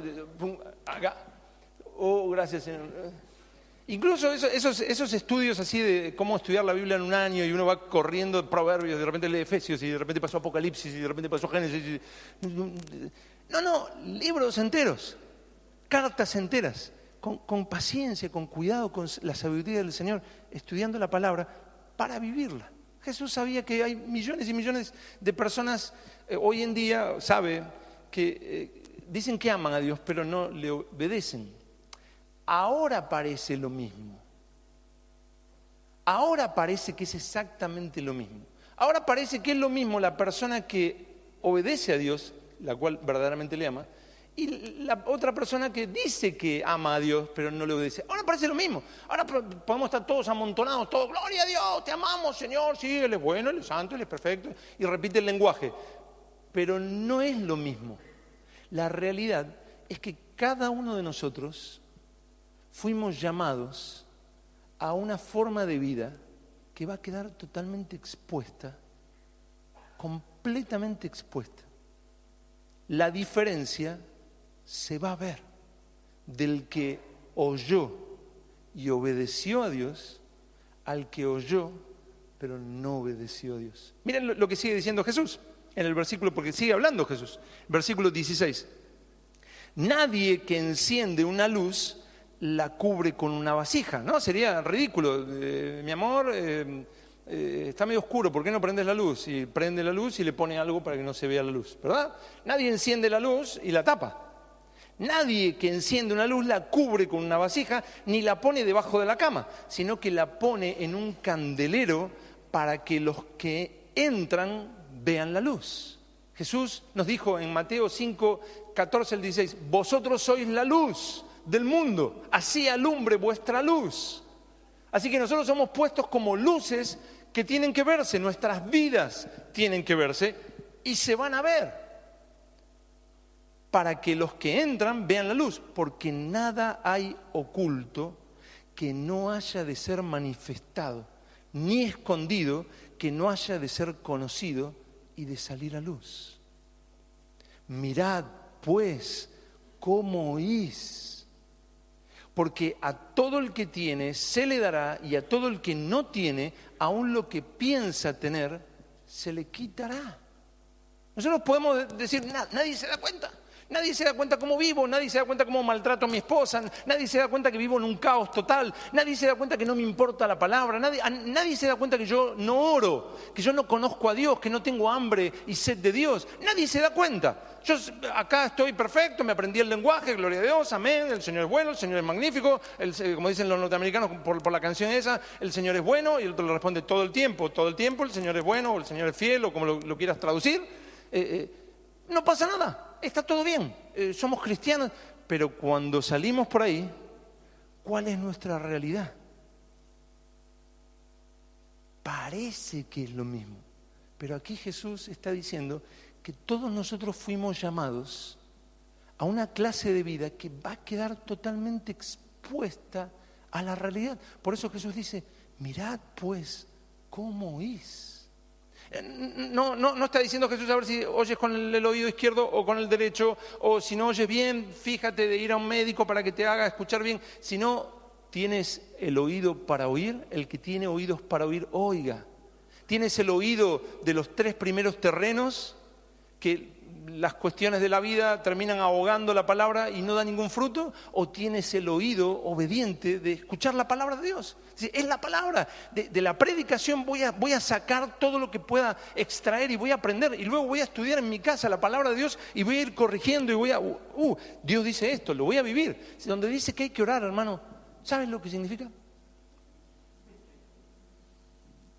Acá. Oh, gracias, Señor. Incluso esos estudios así de cómo estudiar la Biblia en un año, y uno va corriendo Proverbios, de repente lee Efesios, y de repente pasó Apocalipsis, y de repente pasó Génesis. No, libros enteros, cartas enteras, con paciencia, con cuidado, con la sabiduría del Señor, estudiando la palabra para vivirla. Jesús sabía que hay millones y millones de personas hoy en día, sabe, que dicen que aman a Dios, pero no le obedecen. Ahora parece lo mismo. Ahora parece que es exactamente lo mismo. Ahora parece que es lo mismo la persona que obedece a Dios, la cual verdaderamente le ama, y la otra persona que dice que ama a Dios, pero no le obedece. Ahora parece lo mismo. Ahora podemos estar todos amontonados, todos: gloria a Dios, te amamos, Señor, sí, Él es bueno, Él es santo, Él es perfecto, y repite el lenguaje. Pero no es lo mismo. La realidad es que cada uno de nosotros fuimos llamados a una forma de vida que va a quedar totalmente expuesta, completamente expuesta. La diferencia se va a ver del que oyó y obedeció a Dios al que oyó pero no obedeció a Dios. Miren lo que sigue diciendo Jesús en el versículo, porque sigue hablando Jesús. Versículo 16. Nadie que enciende una luz la cubre con una vasija, ¿no? Sería ridículo. Mi amor, está medio oscuro, ¿por qué no prendes la luz? Y prende la luz y le pone algo para que no se vea la luz, ¿verdad? Nadie enciende la luz y la tapa. Nadie que enciende una luz la cubre con una vasija ni la pone debajo de la cama, sino que la pone en un candelero para que los que entran vean la luz. Jesús nos dijo en Mateo 5, 14 al 16: vosotros sois la luz del mundo, así alumbre vuestra luz. Así que nosotros somos puestos como luces que tienen que verse, nuestras vidas tienen que verse y se van a ver, para que los que entran vean la luz, porque nada hay oculto que no haya de ser manifestado, ni escondido que no haya de ser conocido y de salir a luz. Mirad, pues, cómo oís, porque a todo el que tiene se le dará, y a todo el que no tiene, aun lo que piensa tener, se le quitará. Nosotros podemos decir: nadie se da cuenta. Nadie se da cuenta cómo vivo, nadie se da cuenta cómo maltrato a mi esposa, nadie se da cuenta que vivo en un caos total, nadie se da cuenta que no me importa la palabra, nadie se da cuenta que yo no oro, que yo no conozco a Dios, que no tengo hambre y sed de Dios. Nadie se da cuenta. Yo acá estoy perfecto, me aprendí el lenguaje, gloria a Dios, amén, el Señor es bueno, el Señor es magnífico, como dicen los norteamericanos por la canción esa, el Señor es bueno, y el otro le responde todo el tiempo, el Señor es bueno, o el Señor es fiel, o como lo quieras traducir. No pasa nada, está todo bien, somos cristianos, pero cuando salimos por ahí, ¿cuál es nuestra realidad? Parece que es lo mismo, pero aquí Jesús está diciendo que todos nosotros fuimos llamados a una clase de vida que va a quedar totalmente expuesta a la realidad. Por eso Jesús dice: mirad pues cómo oís. No está diciendo Jesús a ver si oyes con el oído izquierdo o con el derecho, o si no oyes bien, fíjate de ir a un médico para que te haga escuchar bien. Si no tienes el oído para oír, el que tiene oídos para oír, oiga. Tienes el oído de los 3 primeros terrenos, que las cuestiones de la vida terminan ahogando la palabra y no da ningún fruto, o tienes el oído obediente de escuchar la palabra de Dios. Es la palabra. De la predicación voy a sacar todo lo que pueda extraer y voy a aprender, y luego voy a estudiar en mi casa la palabra de Dios y voy a ir corrigiendo y voy a... Dios dice esto, lo voy a vivir. Donde dice que hay que orar, hermano, ¿sabes lo que significa?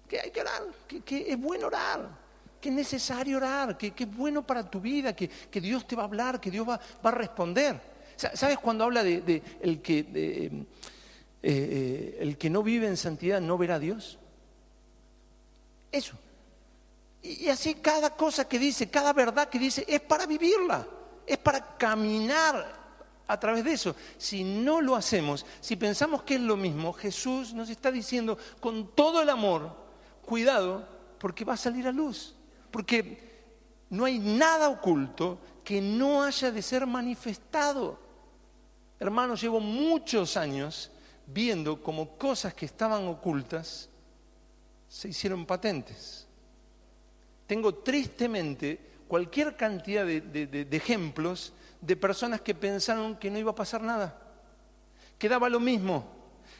Que hay que orar, que es bueno orar, que es necesario orar, que es bueno para tu vida, que Dios te va a hablar, que Dios va a responder. ¿Sabes cuando habla de el que no vive en santidad no verá a Dios? Eso. Y así cada cosa que dice, cada verdad que dice, es para vivirla, es para caminar a través de eso. Si no lo hacemos, si pensamos que es lo mismo, Jesús nos está diciendo con todo el amor, cuidado, porque va a salir a luz. Porque no hay nada oculto que no haya de ser manifestado. Hermanos, llevo muchos años viendo cómo cosas que estaban ocultas se hicieron patentes. Tengo tristemente cualquier cantidad de ejemplos de personas que pensaron que no iba a pasar nada, que daba lo mismo,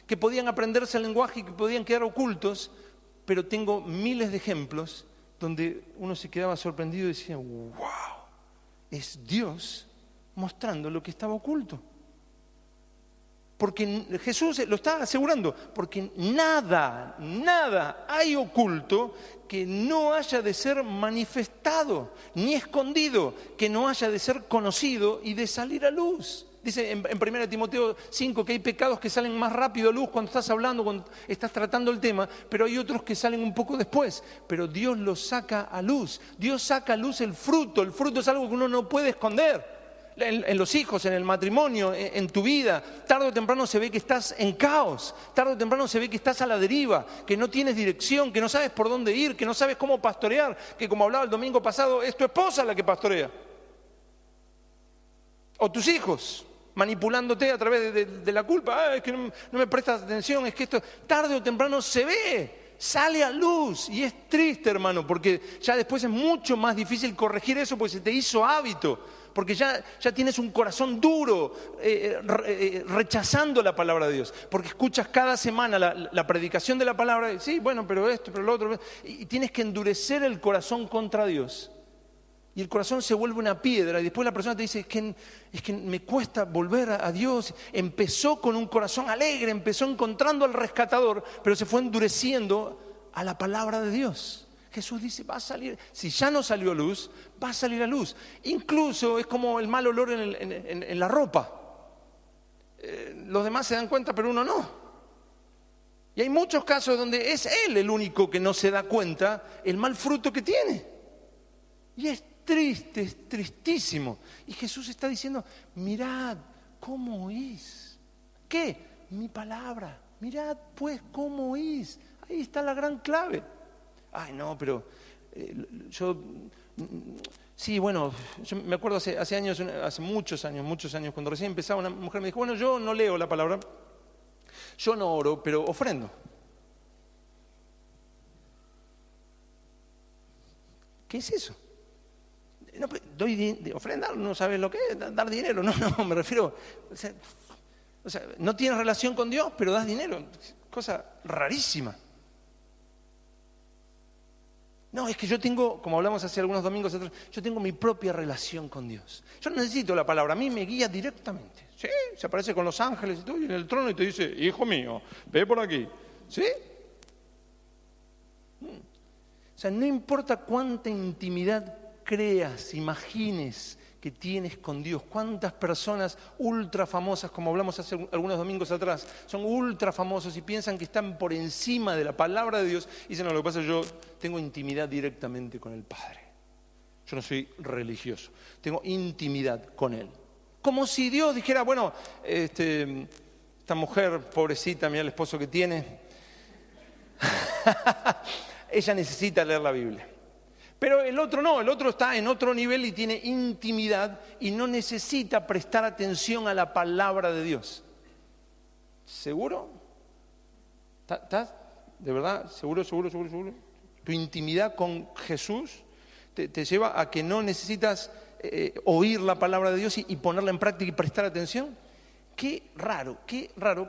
que podían aprenderse el lenguaje y que podían quedar ocultos. Pero tengo miles de ejemplos donde uno se quedaba sorprendido y decía, wow, es Dios mostrando lo que estaba oculto. Porque Jesús lo está asegurando, porque nada hay oculto que no haya de ser manifestado, ni escondido, que no haya de ser conocido y de salir a luz. Dice en 1 Timoteo 5 que hay pecados que salen más rápido a luz cuando estás hablando, cuando estás tratando el tema, pero hay otros que salen un poco después. Pero Dios los saca a luz. Dios saca a luz el fruto. El fruto es algo que uno no puede esconder. En los hijos, en el matrimonio, en tu vida, tarde o temprano se ve que estás en caos, tarde o temprano se ve que estás a la deriva, que no tienes dirección, que no sabes por dónde ir, que no sabes cómo pastorear, que como hablaba el domingo pasado, es tu esposa la que pastorea. O tus hijos, manipulándote a través de la culpa. Es que no me prestas atención, es que esto tarde o temprano se ve, sale a luz. Y es triste, hermano, porque ya después es mucho más difícil corregir eso porque se te hizo hábito. Porque ya tienes un corazón duro, rechazando la palabra de Dios. Porque escuchas cada semana la predicación de la palabra, y sí, bueno, pero esto, pero lo otro. Y tienes que endurecer el corazón contra Dios. Y el corazón se vuelve una piedra y después la persona te dice, es que me cuesta volver a Dios. Empezó con un corazón alegre, empezó encontrando al rescatador, pero se fue endureciendo a la palabra de Dios. Jesús dice, va a salir, si ya no salió a luz, va a salir a luz. Incluso es como el mal olor en la ropa. Los demás se dan cuenta, pero uno no. Y hay muchos casos donde es él el único que no se da cuenta el mal fruto que tiene. Y es triste, es tristísimo. Y Jesús está diciendo, mirad cómo oís. ¿Qué? Mi palabra. Mirad pues cómo oís. Ahí está la gran clave. Ay, no, pero sí, bueno, yo me acuerdo hace años, hace muchos años, cuando recién empezaba, una mujer me dijo, bueno, yo no leo la palabra, yo no oro, pero ofrendo. ¿Qué es eso? No, doy ofrendar, no sabes lo que es, dar dinero. No, me refiero, o sea, no tienes relación con Dios, pero das dinero. Cosa rarísima. No, es que yo tengo, como hablamos hace algunos domingos atrás, yo tengo mi propia relación con Dios. Yo no necesito la palabra, a mí me guía directamente. ¿Sí? Se aparece con los ángeles y todo, y en el trono y te dice, hijo mío, ve por aquí. ¿Sí? O sea, no importa cuánta intimidad creas, imagines que tienes con Dios. Cuántas personas ultra famosas, como hablamos hace algunos domingos atrás, son ultra famosos y piensan que están por encima de la palabra de Dios y dicen, no, lo que pasa es que yo tengo intimidad directamente con el Padre. Yo no soy religioso, tengo intimidad con Él. Como si Dios dijera, bueno, esta mujer pobrecita, mira el esposo que tiene, ella necesita leer la Biblia. Pero el otro no, el otro está en otro nivel y tiene intimidad y no necesita prestar atención a la palabra de Dios. ¿Seguro? ¿Estás? ¿De verdad? ¿Seguro? Tu intimidad con Jesús te lleva a que no necesitas oír la palabra de Dios y ponerla en práctica y prestar atención. Qué raro,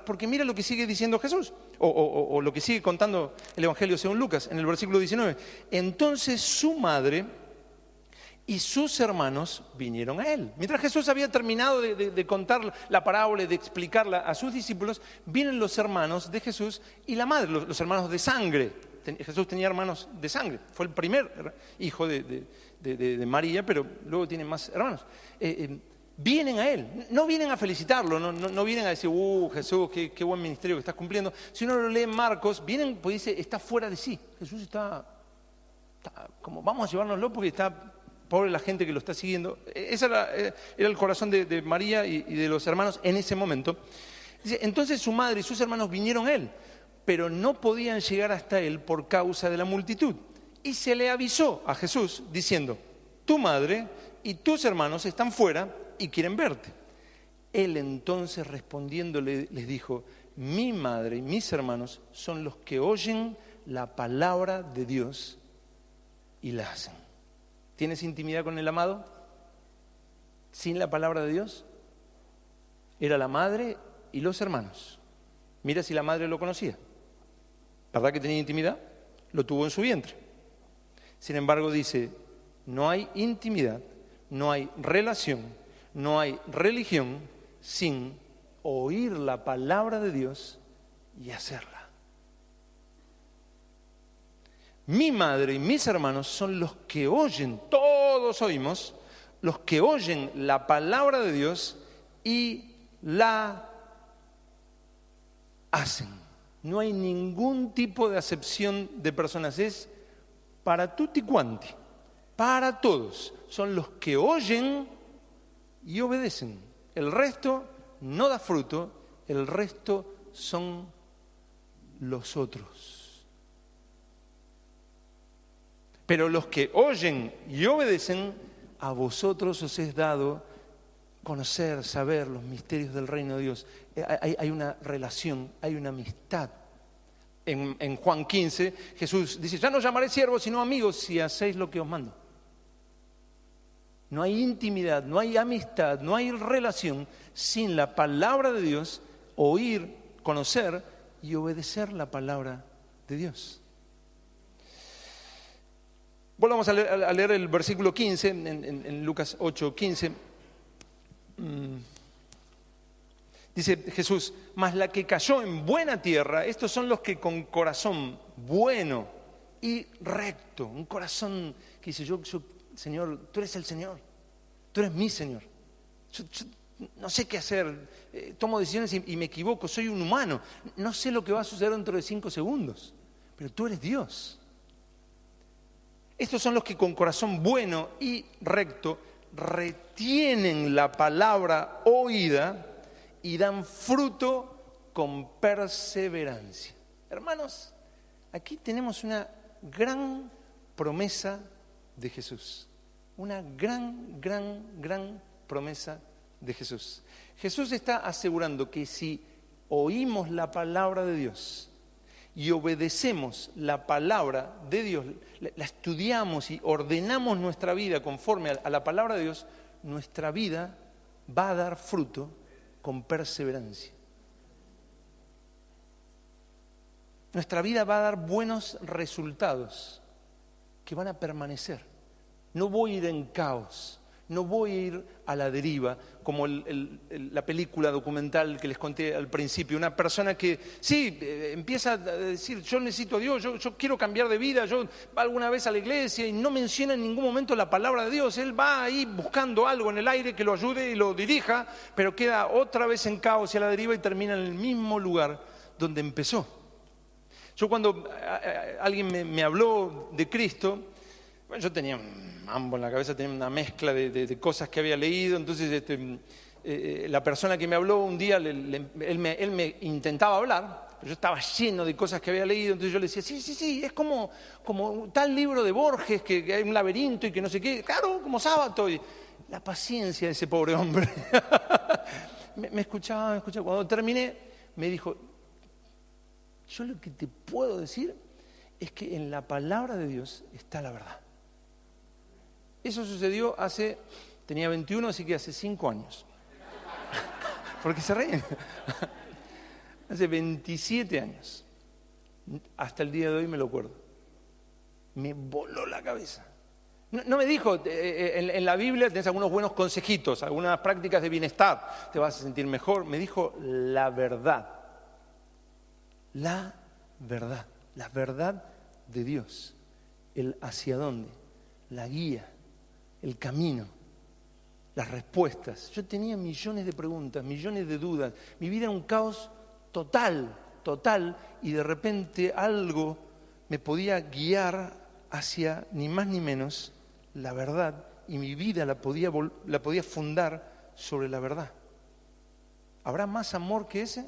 porque mira lo que sigue diciendo Jesús, o lo que sigue contando el Evangelio según Lucas, en el versículo 19. Entonces su madre y sus hermanos vinieron a él. Mientras Jesús había terminado de contar la parábola y de explicarla a sus discípulos, vienen los hermanos de Jesús y la madre, los hermanos de sangre. Jesús tenía hermanos de sangre, fue el primer hijo de María, pero luego tiene más hermanos. Vienen a él, no vienen a felicitarlo, no vienen a decir, Jesús, qué buen ministerio que estás cumpliendo. Si uno lo lee en Marcos, vienen, pues dice, está fuera de sí. Jesús está como, vamos a llevárnoslo porque está pobre la gente que lo está siguiendo. Ese era el corazón de María y de los hermanos en ese momento. Dice, entonces su madre y sus hermanos vinieron a él, pero no podían llegar hasta él por causa de la multitud. Y se le avisó a Jesús diciendo, tu madre y tus hermanos están fuera y quieren verte. Él entonces respondiendo les dijo, mi madre y mis hermanos son los que oyen la palabra de Dios y la hacen. ¿Tienes intimidad con el amado? ¿Sin la palabra de Dios? Era la madre y los hermanos. Mira si la madre lo conocía. ¿Verdad que tenía intimidad? Lo tuvo en su vientre. Sin embargo dice, no hay intimidad, no hay relación, no hay religión sin oír la palabra de Dios y hacerla. Mi madre y mis hermanos son los que oyen, todos oímos, los que oyen la palabra de Dios y la hacen. No hay ningún tipo de acepción de personas, es para tutti quanti, para todos. Son los que oyen y obedecen. El resto no da fruto, el resto son los otros. Pero los que oyen y obedecen, a vosotros os es dado conocer, saber los misterios del reino de Dios. Hay una relación, hay una amistad. En Juan 15, Jesús dice, ya no llamaré siervos, sino amigos, si hacéis lo que os mando. No hay intimidad, no hay amistad, no hay relación sin la palabra de Dios, oír, conocer y obedecer la palabra de Dios. Volvamos a leer el versículo 15, en Lucas 8, 15. Dice Jesús, mas la que cayó en buena tierra, estos son los que con corazón bueno y recto, un corazón que dice, yo Señor, tú eres el Señor, tú eres mi Señor. Yo no sé qué hacer, tomo decisiones y me equivoco, soy un humano, no sé lo que va a suceder dentro de 5 segundos, pero tú eres Dios. Estos son los que con corazón bueno y recto retienen la palabra oída y dan fruto con perseverancia. Hermanos, aquí tenemos una gran promesa de Jesús. Una gran promesa de Jesús. Jesús está asegurando que si oímos la palabra de Dios y obedecemos la palabra de Dios, la estudiamos y ordenamos nuestra vida conforme a la palabra de Dios, nuestra vida va a dar fruto con perseverancia. Nuestra vida va a dar buenos resultados que van a permanecer. No voy a ir en caos, no voy a ir a la deriva, como la película documental que les conté al principio. Una persona que sí, empieza a decir, yo necesito a Dios, yo quiero cambiar de vida, yo va alguna vez a la iglesia y no menciona en ningún momento la palabra de Dios. Él va ahí buscando algo en el aire que lo ayude y lo dirija, pero queda otra vez en caos y a la deriva y termina en el mismo lugar donde empezó. Yo cuando alguien me habló de Cristo, bueno, yo tenía un mambo en la cabeza, tenía una mezcla de cosas que había leído, entonces la persona que me habló un día, él me intentaba hablar pero yo estaba lleno de cosas que había leído, entonces yo le decía, sí, es como tal libro de Borges, que hay un laberinto y que no sé qué, claro, como Sábato. Y la paciencia de ese pobre hombre. me escuchaba. Cuando terminé, me dijo, yo lo que te puedo decir es que en la palabra de Dios está la verdad. Eso sucedió tenía 21, así que hace 5 años. ¿Por qué se ríen? Hace 27 años. Hasta el día de hoy me lo acuerdo. Me voló la cabeza. No me dijo, en la Biblia tenés algunos buenos consejitos, algunas prácticas de bienestar, te vas a sentir mejor. Me dijo la verdad. La verdad de Dios. El hacia dónde, la guía, el camino, las respuestas. Yo tenía millones de preguntas, millones de dudas. Mi vida era un caos total, y de repente algo me podía guiar hacia ni más ni menos la verdad, y mi vida la podía fundar sobre la verdad. ¿Habrá más amor que ese?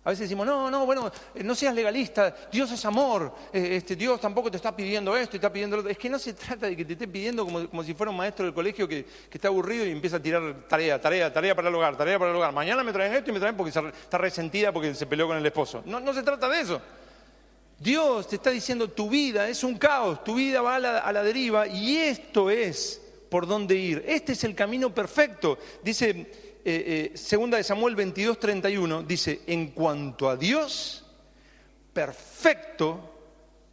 A veces decimos, no seas legalista, Dios es amor, Dios tampoco te está pidiendo esto y está pidiendo lo otro. Es que no se trata de que te esté pidiendo como si fuera un maestro del colegio que está aburrido y empieza a tirar tarea para el hogar. Mañana me traen esto y me traen porque está resentida porque se peleó con el esposo. No se trata de eso. Dios te está diciendo, tu vida es un caos, tu vida va a la deriva y esto es por dónde ir. Este es el camino perfecto. Dice... Segunda de Samuel 22:31 dice, en cuanto a Dios, perfecto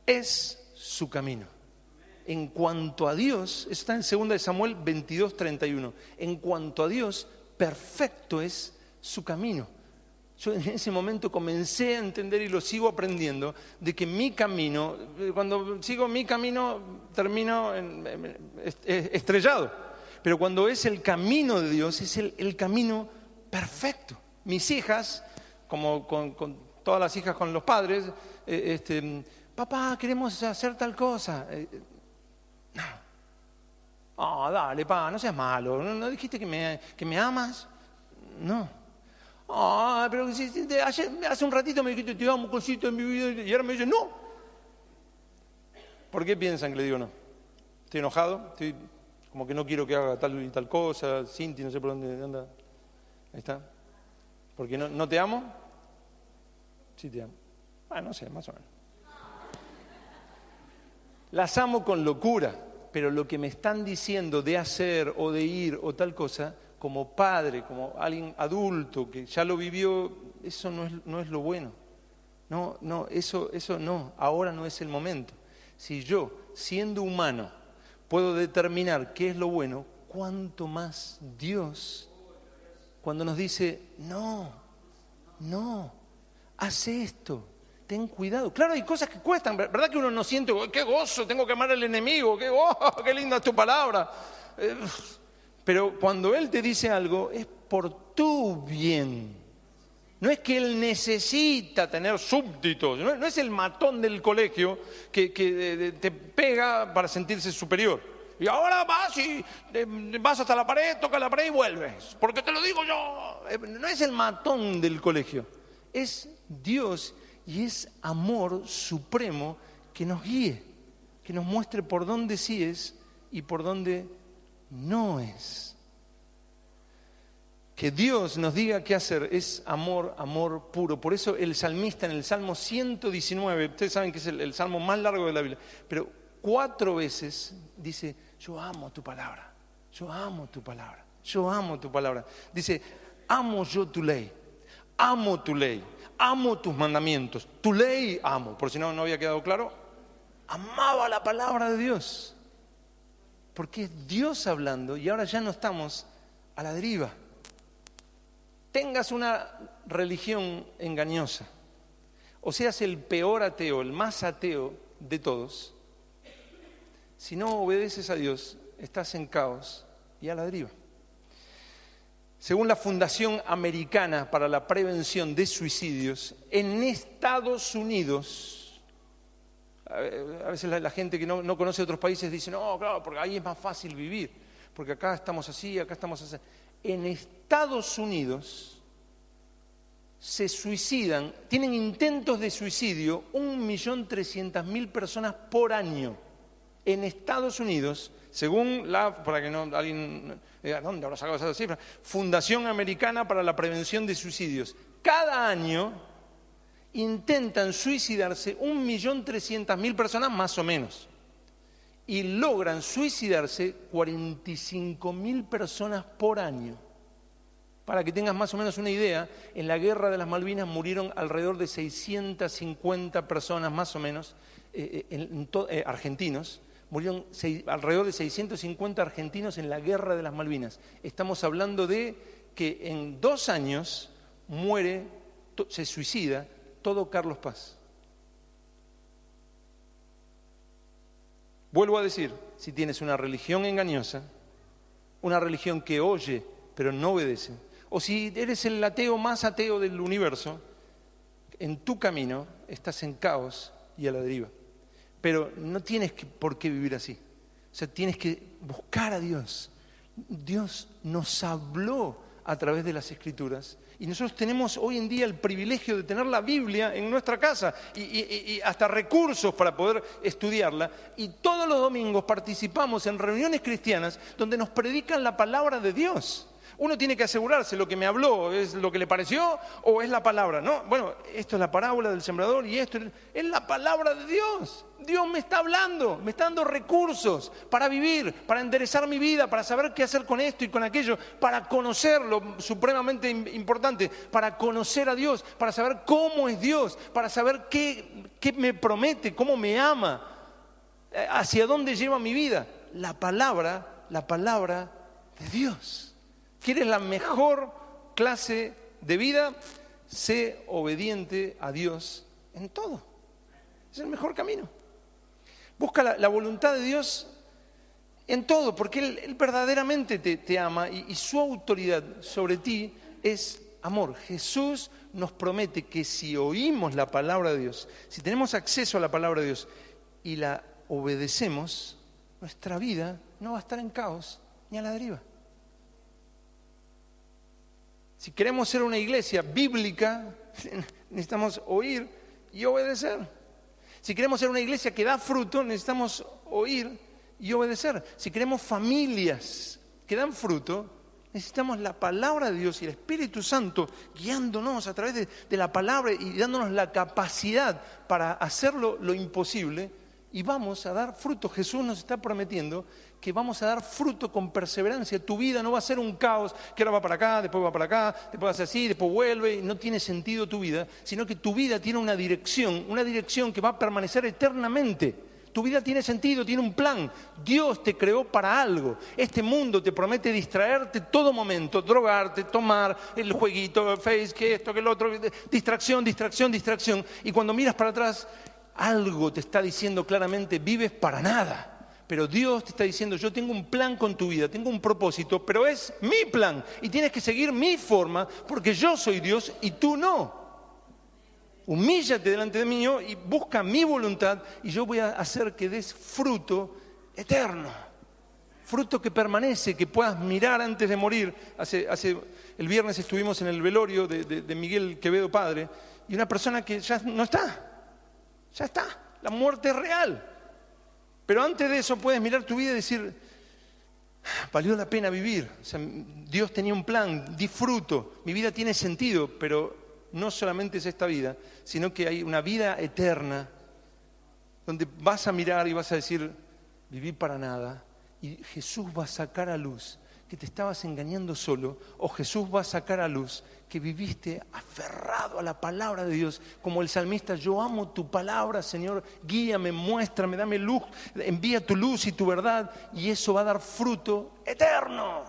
es su camino. En cuanto a Dios, eso está en segunda de Samuel 22:31. En cuanto a Dios, perfecto es su camino. Yo en ese momento comencé a entender y lo sigo aprendiendo, de que mi camino, cuando sigo mi camino, termino estrellado. Pero cuando es el camino de Dios, es el camino perfecto. Mis hijas, como con todas las hijas con los padres, papá, queremos hacer tal cosa. No. Dale, pa, no seas malo. ¿No dijiste que me amas? No. Pero hace un ratito me dijiste, te amo, cosito en mi vida, y ahora me dices, no. ¿Por qué piensan que le digo no? ¿Estoy enojado? Como que no quiero que haga tal y tal cosa, Cinti, no sé por dónde anda. Ahí está. ¿Porque no te amo? Sí te amo. No sé, más o menos. Las amo con locura, pero lo que me están diciendo de hacer o de ir o tal cosa, como padre, como alguien adulto que ya lo vivió, eso no es lo bueno. No, eso no, ahora no es el momento. Si yo, siendo humano, puedo determinar qué es lo bueno, cuánto más Dios, cuando nos dice, no, haz esto, ten cuidado. Claro, hay cosas que cuestan, ¿verdad que uno no siente, qué gozo, tengo que amar al enemigo, qué linda es tu palabra? Pero cuando Él te dice algo, es por tu bien. No es que Él necesita tener súbditos, no es el matón del colegio que te pega para sentirse superior. Y ahora vas hasta la pared, toca la pared y vuelves, porque te lo digo yo. No es el matón del colegio, es Dios y es amor supremo que nos guíe, que nos muestre por dónde sí es y por dónde no es. Que Dios nos diga qué hacer es amor puro. Por eso el salmista en el Salmo 119, ustedes saben que es el salmo más largo de la Biblia, pero 4 veces dice, yo amo tu palabra, yo amo tu palabra, yo amo tu palabra. Dice, amo yo tu ley, amo tus mandamientos, tu ley amo. Por si no había quedado claro, amaba la palabra de Dios. Porque es Dios hablando y ahora ya no estamos a la deriva. Tengas una religión engañosa, o seas el peor ateo, el más ateo de todos, si no obedeces a Dios, estás en caos y a la deriva. Según la Fundación Americana para la Prevención de Suicidios, en Estados Unidos, a veces la gente que no conoce otros países dice, no, claro, porque ahí es más fácil vivir, porque acá estamos así, acá estamos así. En Estados Unidos, se suicidan, tienen intentos de suicidio 1.300.000 personas por año en Estados Unidos, según para que no alguien diga, ¿dónde habrá sacado esa cifra? Fundación Americana para la Prevención de Suicidios. Cada año intentan suicidarse 1.300.000 personas más o menos. Y logran suicidarse 45.000 personas por año. Para que tengas más o menos una idea, en la Guerra de las Malvinas murieron alrededor de 650 personas más o menos, argentinos. Murieron alrededor de 650 argentinos en la Guerra de las Malvinas. Estamos hablando de que en 2 años se suicida todo Carlos Paz. Vuelvo a decir, si tienes una religión engañosa, una religión que oye pero no obedece, o si eres el ateo más ateo del universo, en tu camino estás en caos y a la deriva. Pero no tienes por qué vivir así. O sea, tienes que buscar a Dios. Dios nos habló a través de las Escrituras y nosotros tenemos hoy en día el privilegio de tener la Biblia en nuestra casa y hasta recursos para poder estudiarla. Y todos los domingos participamos en reuniones cristianas donde nos predican la palabra de Dios. Uno tiene que asegurarse, lo que me habló es lo que le pareció o es la palabra. No, bueno, esto es la parábola del sembrador y esto es la palabra de Dios. Dios me está hablando, me está dando recursos para vivir, para enderezar mi vida, para saber qué hacer con esto y con aquello, para conocer lo supremamente importante, para conocer a Dios, para saber cómo es Dios, para saber qué me promete, cómo me ama, hacia dónde lleva mi vida. La palabra de Dios. ¿Quieres la mejor clase de vida? Sé obediente a Dios en todo. Es el mejor camino. Busca la voluntad de Dios en todo, porque Él verdaderamente te ama y su autoridad sobre ti es amor. Jesús nos promete que si oímos la palabra de Dios, si tenemos acceso a la palabra de Dios y la obedecemos, nuestra vida no va a estar en caos ni a la deriva. Si queremos ser una iglesia bíblica, necesitamos oír y obedecer. Si queremos ser una iglesia que da fruto, necesitamos oír y obedecer. Si queremos familias que dan fruto, necesitamos la palabra de Dios y el Espíritu Santo guiándonos a través de la palabra y dándonos la capacidad para hacer lo imposible. Y vamos a dar fruto. Jesús nos está prometiendo que vamos a dar fruto con perseverancia. Tu vida no va a ser un caos, que ahora va para acá, después va para acá, después hace así, después vuelve, y no tiene sentido tu vida, sino que tu vida tiene una dirección que va a permanecer eternamente. Tu vida tiene sentido, tiene un plan. Dios te creó para algo. Este mundo te promete distraerte todo momento, drogarte, tomar el jueguito, Face, que esto, que el otro, distracción. Y cuando miras para atrás, algo te está diciendo claramente, vives para nada. Pero Dios te está diciendo, yo tengo un plan con tu vida, tengo un propósito, pero es mi plan. Y tienes que seguir mi forma, porque yo soy Dios y tú no. Humíllate delante de mí y busca mi voluntad y yo voy a hacer que des fruto eterno. Fruto que permanece, que puedas mirar antes de morir. El viernes estuvimos en el velorio de Miguel Quevedo Padre y una persona que ya no está. Ya está, la muerte es real. Pero antes de eso puedes mirar tu vida y decir, valió la pena vivir. O sea, Dios tenía un plan, disfruto, mi vida tiene sentido, pero no solamente es esta vida, sino que hay una vida eterna donde vas a mirar y vas a decir, viví para nada. Y Jesús va a sacar a luz que te estabas engañando solo, o Jesús va a sacar a luz que viviste aferrado a la palabra de Dios, como el salmista, yo amo tu palabra, Señor, guíame, muéstrame, dame luz, envía tu luz y tu verdad, y eso va a dar fruto eterno.